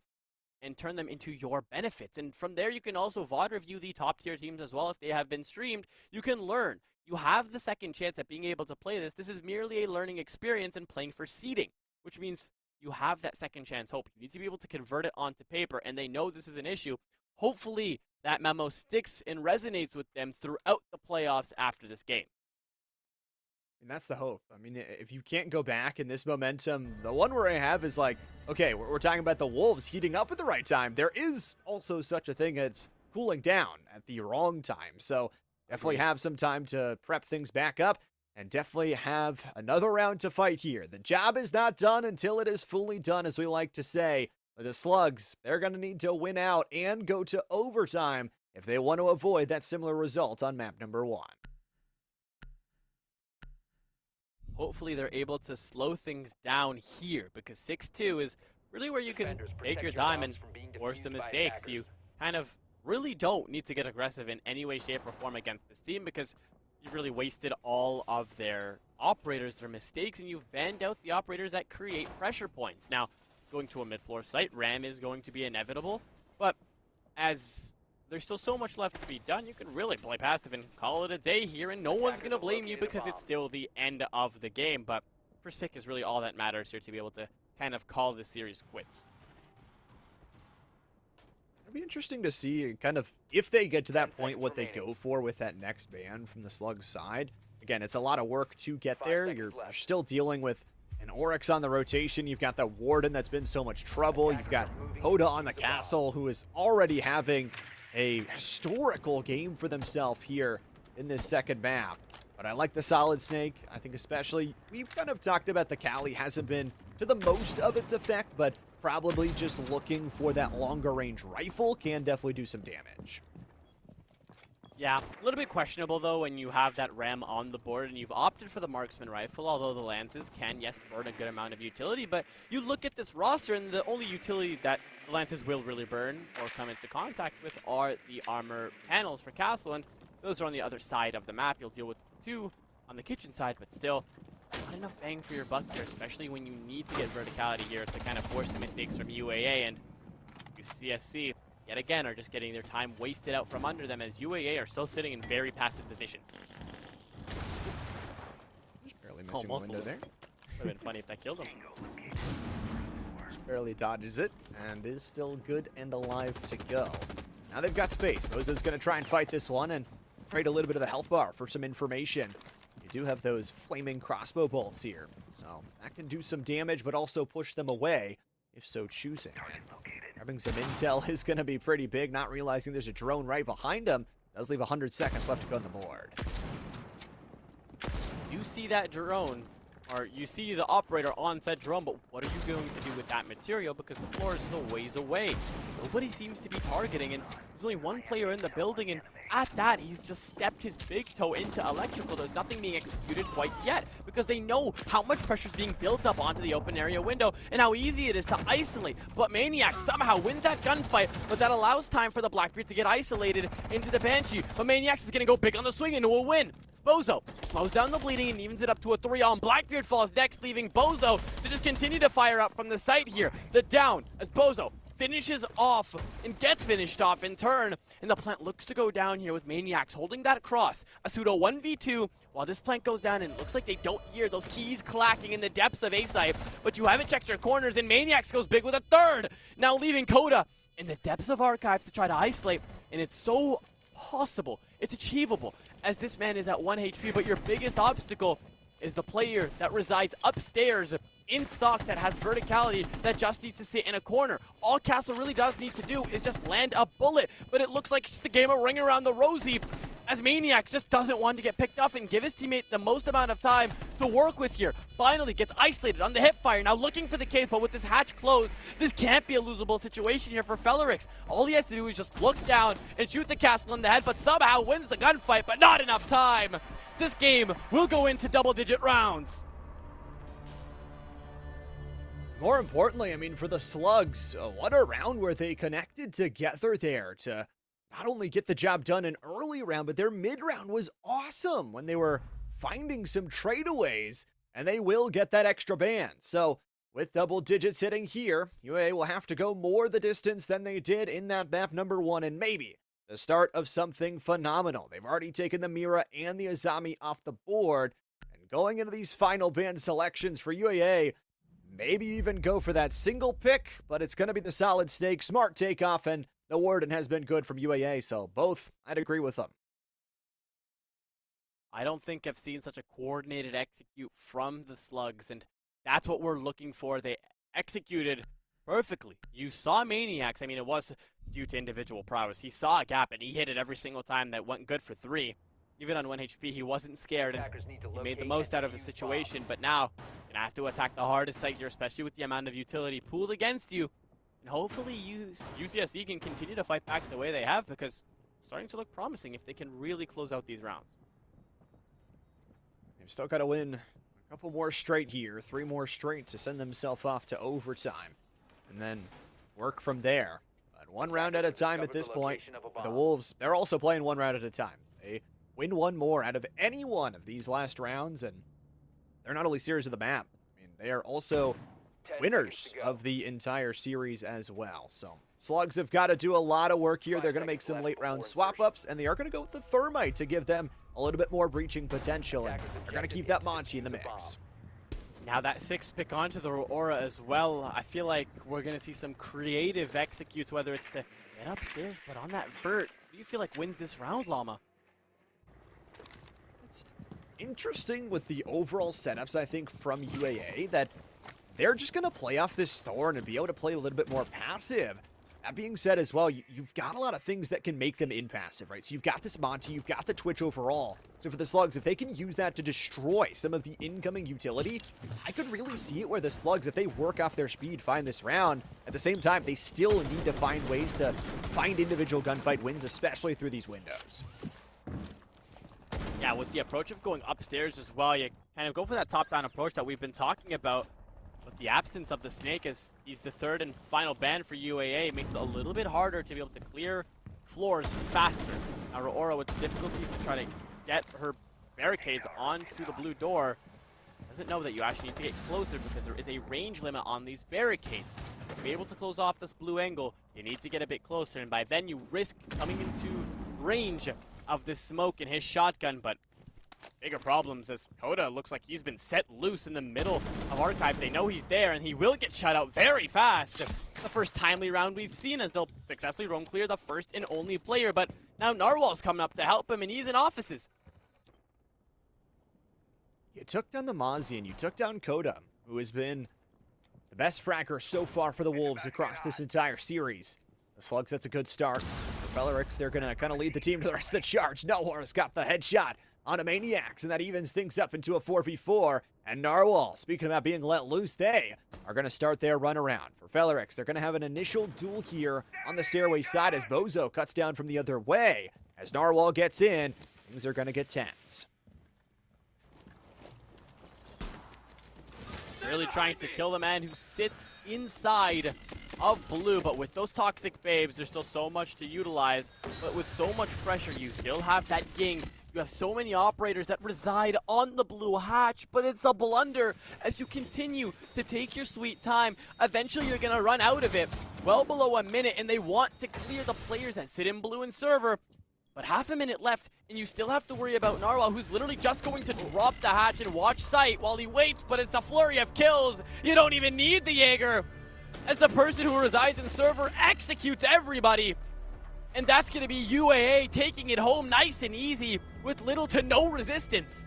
and turn them into your benefits. And from there, you can also VOD review the top tier teams as well if they have been streamed. You can learn. You have the second chance at being able to play this. This is merely a learning experience and playing for seeding, which means you have that second chance hope. You need to be able to convert it onto paper, and they know this is an issue. Hopefully, that memo sticks and resonates with them throughout the playoffs after this game. And that's the hope. I mean, if you can't go back in this momentum, the one we're going to have is like, okay, we're talking about the Wolves heating up at the right time. There is also such a thing as cooling down at the wrong time. So definitely have some time to prep things back up and definitely have another round to fight here. The job is not done until it is fully done, as we like to say. But the Slugs, they're going to need to win out and go to overtime if they want to avoid that similar result on map number 1. Hopefully they're able to slow things down here, because 6-2 is really where you can take your time and force the mistakes. You kind of really don't need to get aggressive in any way, shape, or form against this team because you've really wasted all of their operators, their mistakes, and you've banned out the operators that create pressure points. Now, going to a mid-floor site, Ram is going to be inevitable, but as there's still so much left to be done, you can really play passive and call it a day here, and no one's going to blame you because it's still the end of the game. But first pick is really all that matters here to be able to kind of call this series quits. It'll be interesting to see kind of if they get to that point what they go for with that next ban from the Slugs side. Again, it's a lot of work to get there. You're still dealing with an Oryx on the rotation. You've got the Warden that's been so much trouble. You've got Hoda on the castle, who is already having a historical game for themselves here in this second map. But I like the Solid Snake. I think especially, we've kind of talked about the Kali hasn't been to the most of its effect, but probably just looking for that longer range rifle can definitely do some damage. Yeah, a little bit questionable though when you have that Ram on the board and you've opted for the marksman rifle, although the lances can, yes, burn a good amount of utility, but you look at this roster and the only utility that the lances will really burn or come into contact with are the armor panels for Castle, and those are on the other side of the map. You'll deal with two on the kitchen side, but still, not enough bang for your buck here, especially when you need to get verticality here to kind of force the mistakes from UAA, and CSC yet again are just getting their time wasted out from under them as UAA are still sitting in very passive positions. Just barely missing the window there. Would have been funny if that killed him. Just barely dodges it and is still good and alive to go. Now they've got space. Bozo's going to try and fight this one and trade a little bit of the health bar for some information. You do have those flaming crossbow bolts here, so that can do some damage but also push them away if so choosing. Grabbing some intel is going to be pretty big, not realizing there's a drone right behind him. Does leave 100 seconds left to go on the board. You see that drone, or you see the operator on said drone, but what are you going to do with that material? Because the floor is still ways away. Nobody seems to be targeting, and there's only one player in the building, and at that, he's just stepped his big toe into electrical. There's nothing being executed quite yet, because they know how much pressure is being built up onto the open area window, and how easy it is to isolate. But Maniac somehow wins that gunfight, but that allows time for the Blackbeard to get isolated into the Banshee. But Maniacs is going to go big on the swing and will win. Bozo slows down the bleeding and evens it up to a 3-on. Blackbeard falls next, leaving Bozo to just continue to fire up from the site here. The down as Bozo finishes off and gets finished off in turn. And the plant looks to go down here with Maniacs holding that cross. A pseudo 1v2 while this plant goes down, and it looks like they don't hear those keys clacking in the depths of A-site. But you haven't checked your corners, and Maniacs goes big with a third. Now leaving Coda in the depths of Archives to try to isolate. And it's so possible, it's achievable, as this man is at 1 HP, but your biggest obstacle is the player that resides upstairs in stock that has verticality that just needs to sit in a corner. All Castle really does need to do is just land a bullet, but it looks like it's just a game of ring around the rosy, as Maniac just doesn't want to get picked off and give his teammate the most amount of time to work with here. Finally gets isolated on the hip fire, now looking for the case, but with this hatch closed, this can't be a losable situation here for Fellerix. All he has to do is just look down and shoot the Castle in the head, but somehow wins the gunfight, but not enough time. This game will go into double-digit rounds. More importantly, I mean, for the Slugs, what a round where they connected together there to not only get the job done in early round, but their mid-round was awesome when they were finding some tradeaways, and they will get that extra ban. So with double digits hitting here, UA will have to go more the distance than they did in that map number 1, and maybe the start of something phenomenal. They've already taken the Mira and the Azami off the board, and going into these final ban selections for UAA, maybe even go for that single pick, but it's going to be the Solid Snake, smart takeoff, and the Warden has been good from UAA, so both, I'd agree with them. I don't think I've seen such a coordinated execute from the Slugs, and that's what we're looking for. They executed perfectly. You saw Maniacs. I mean, it was due to individual prowess. He saw a gap, and he hit it every single time that went good for 3. Even on 1 HP, he wasn't scared, and he made the most out of the situation, but now you're going to have to attack the hardest site here, especially with the amount of utility pooled against you. And hopefully UCSC can continue to fight back the way they have, because it's starting to look promising if they can really close out these rounds. They've still got to win a couple more straight here, 3 more straight to send themselves off to overtime, and then work from there. But one round at a time at this point. The Wolves, they're also playing one round at a time. They win one more out of any one of these last rounds, and they're not only series of the map. I mean, they are also winners of the entire series as well. So Slugs have got to do a lot of work here. They're going to make some late round swap ups, and they are going to go with the Thermite to give them a little bit more breaching potential, and they're going to keep that Monty in the mix. Now that 6th pick onto the Aura as well, I feel like we're going to see some creative executes, whether it's to get upstairs, but on that vert, who do you feel like wins this round, Llama? It's interesting with the overall setups, I think, from UAA, that they're just going to play off this Thorn and be able to play a little bit more passive. That being said as well, you've got a lot of things that can make them impassive, right? So you've got this Monty, you've got the Twitch overall. So for the Slugs, if they can use that to destroy some of the incoming utility, I could really see it where the Slugs, if they work off their speed, find this round. At the same time, they still need to find ways to find individual gunfight wins, especially through these windows. Yeah, with the approach of going upstairs as well, you kind of go for that top-down approach that we've been talking about. With the absence of the Snake, as he's the 3rd and final ban for UAA, it makes it a little bit harder to be able to clear floors faster. Now Aurora, with the difficulties to try to get her barricades onto the blue door, doesn't know that you actually need to get closer because there is a range limit on these barricades. To be able to close off this blue angle, you need to get a bit closer, and by then you risk coming into range of this smoke and his shotgun, but bigger problems as Coda looks like he's been set loose in the middle of Archive. They know he's there, and he will get shut out very fast. The first timely round we've seen as they'll successfully roam clear the first and only player, but now Narwhal's coming up to help him, and he's in offices. You took down the Mozzie, and you took down Coda, who has been the best fracker so far for the Wolves across this entire series. The Slugs, that's a good start. For Fellerix, they're going to kind of lead the team to the rest of the charge. Noah's got the headshot on a Maniacs, and that evens things up into a 4v4. And Narwhal, speaking about being let loose, they are going to start their run around. For Fellerix, they're going to have an initial duel here on the stairway side as Bozo cuts down from the other way. As Narwhal gets in, things are going to get tense. Really trying to kill the man who sits inside of blue, but with those toxic babes, there's still so much to utilize. But with so much pressure, you still have that Ging. You have so many operators that reside on the blue hatch, but it's a blunder as you continue to take your sweet time. Eventually, you're going to run out of it well below a minute, and they want to clear the players that sit in blue and server. But half a minute left, and you still have to worry about Narwhal, who's literally just going to drop the hatch and watch sight while he waits, but it's a flurry of kills. You don't even need the Jaeger, as the person who resides in server executes everybody. And that's going to be UAA taking it home nice and easy with little to no resistance.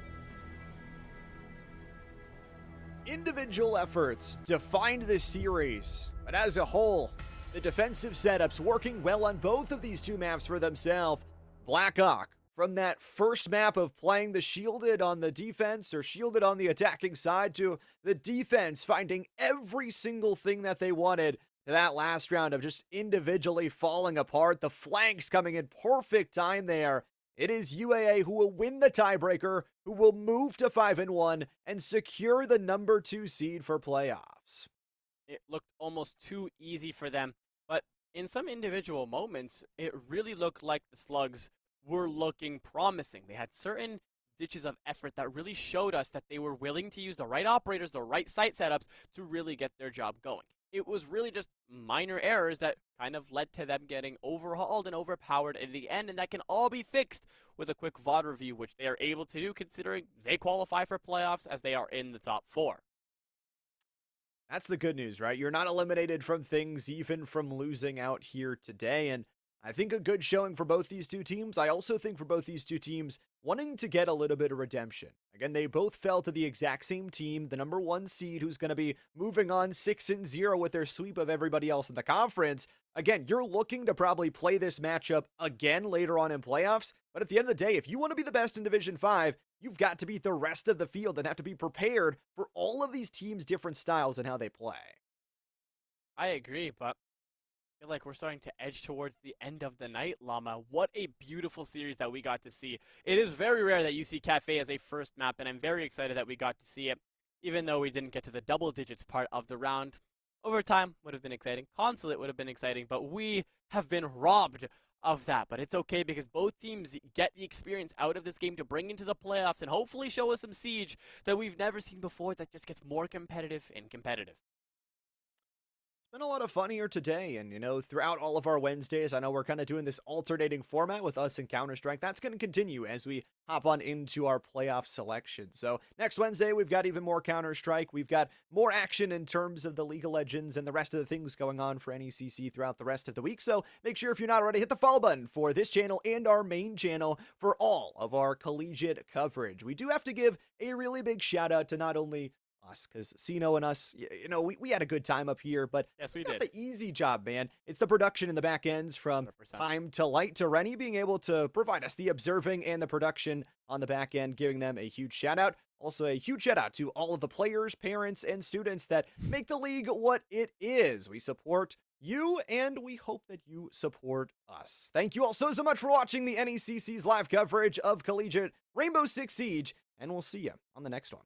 Individual efforts defined this series, but as a whole, the defensive setups working well on both of these two maps for themselves. Blackhawk, from that first map of playing the shielded on the defense or shielded on the attacking side, to the defense finding every single thing that they wanted, to that last round of just individually falling apart. The flanks coming in perfect time there. It is UAA who will win the tiebreaker, who will move to 5-1 and secure the number 2 seed for playoffs. It looked almost too easy for them, but in some individual moments, it really looked like the Slugs were looking promising. They had certain ditches of effort that really showed us that they were willing to use the right operators, the right site setups to really get their job going. It was really just minor errors that kind of led to them getting overhauled and overpowered in the end, and that can all be fixed with a quick VOD review, which they are able to do considering they qualify for playoffs as they are in the top 4. That's the good news, right? You're not eliminated from things, even from losing out here today, and I think a good showing for both these two teams. I also think for both these two teams wanting to get a little bit of redemption. Again, they both fell to the exact same team, the number 1 seed, who's going to be moving on 6-0 with their sweep of everybody else in the conference. Again, you're looking to probably play this matchup again later on in playoffs, but at the end of the day, if you want to be the best in Division 5, you've got to beat the rest of the field and have to be prepared for all of these teams' different styles and how they play. I agree, but I feel like we're starting to edge towards the end of the night, Llama. What a beautiful series that we got to see. It is very rare that you see Cafe as a first map, and I'm very excited that we got to see it, even though we didn't get to the double digits part of the round. Overtime would have been exciting. Consulate would have been exciting, but we have been robbed of that. But it's okay because both teams get the experience out of this game to bring into the playoffs and hopefully show us some siege that we've never seen before that just gets more competitive and competitive. It's been a lot of fun here today, and throughout all of our Wednesdays, I know we're kind of doing this alternating format with us and Counter-Strike. That's going to continue as we hop on into our playoff selection. So next Wednesday, we've got even more Counter-Strike. We've got more action in terms of the League of Legends and the rest of the things going on for NECC throughout the rest of the week. So make sure if you're not already, hit the follow button for this channel and our main channel for all of our collegiate coverage. We do have to give a really big shout out to not only us, because Sino and us, we had a good time up here, but Yes, we not did. the easy job, man. It's the production in the back ends from 100%. Time to Light to Rennie being able to provide us the observing and the production on the back end, giving them a huge shout out. Also, a huge shout out to all of the players, parents, and students that make the league what it is. We support you, and we hope that you support us. Thank you all so much for watching the NECC's live coverage of Collegiate Rainbow Six Siege, and we'll see you on the next one.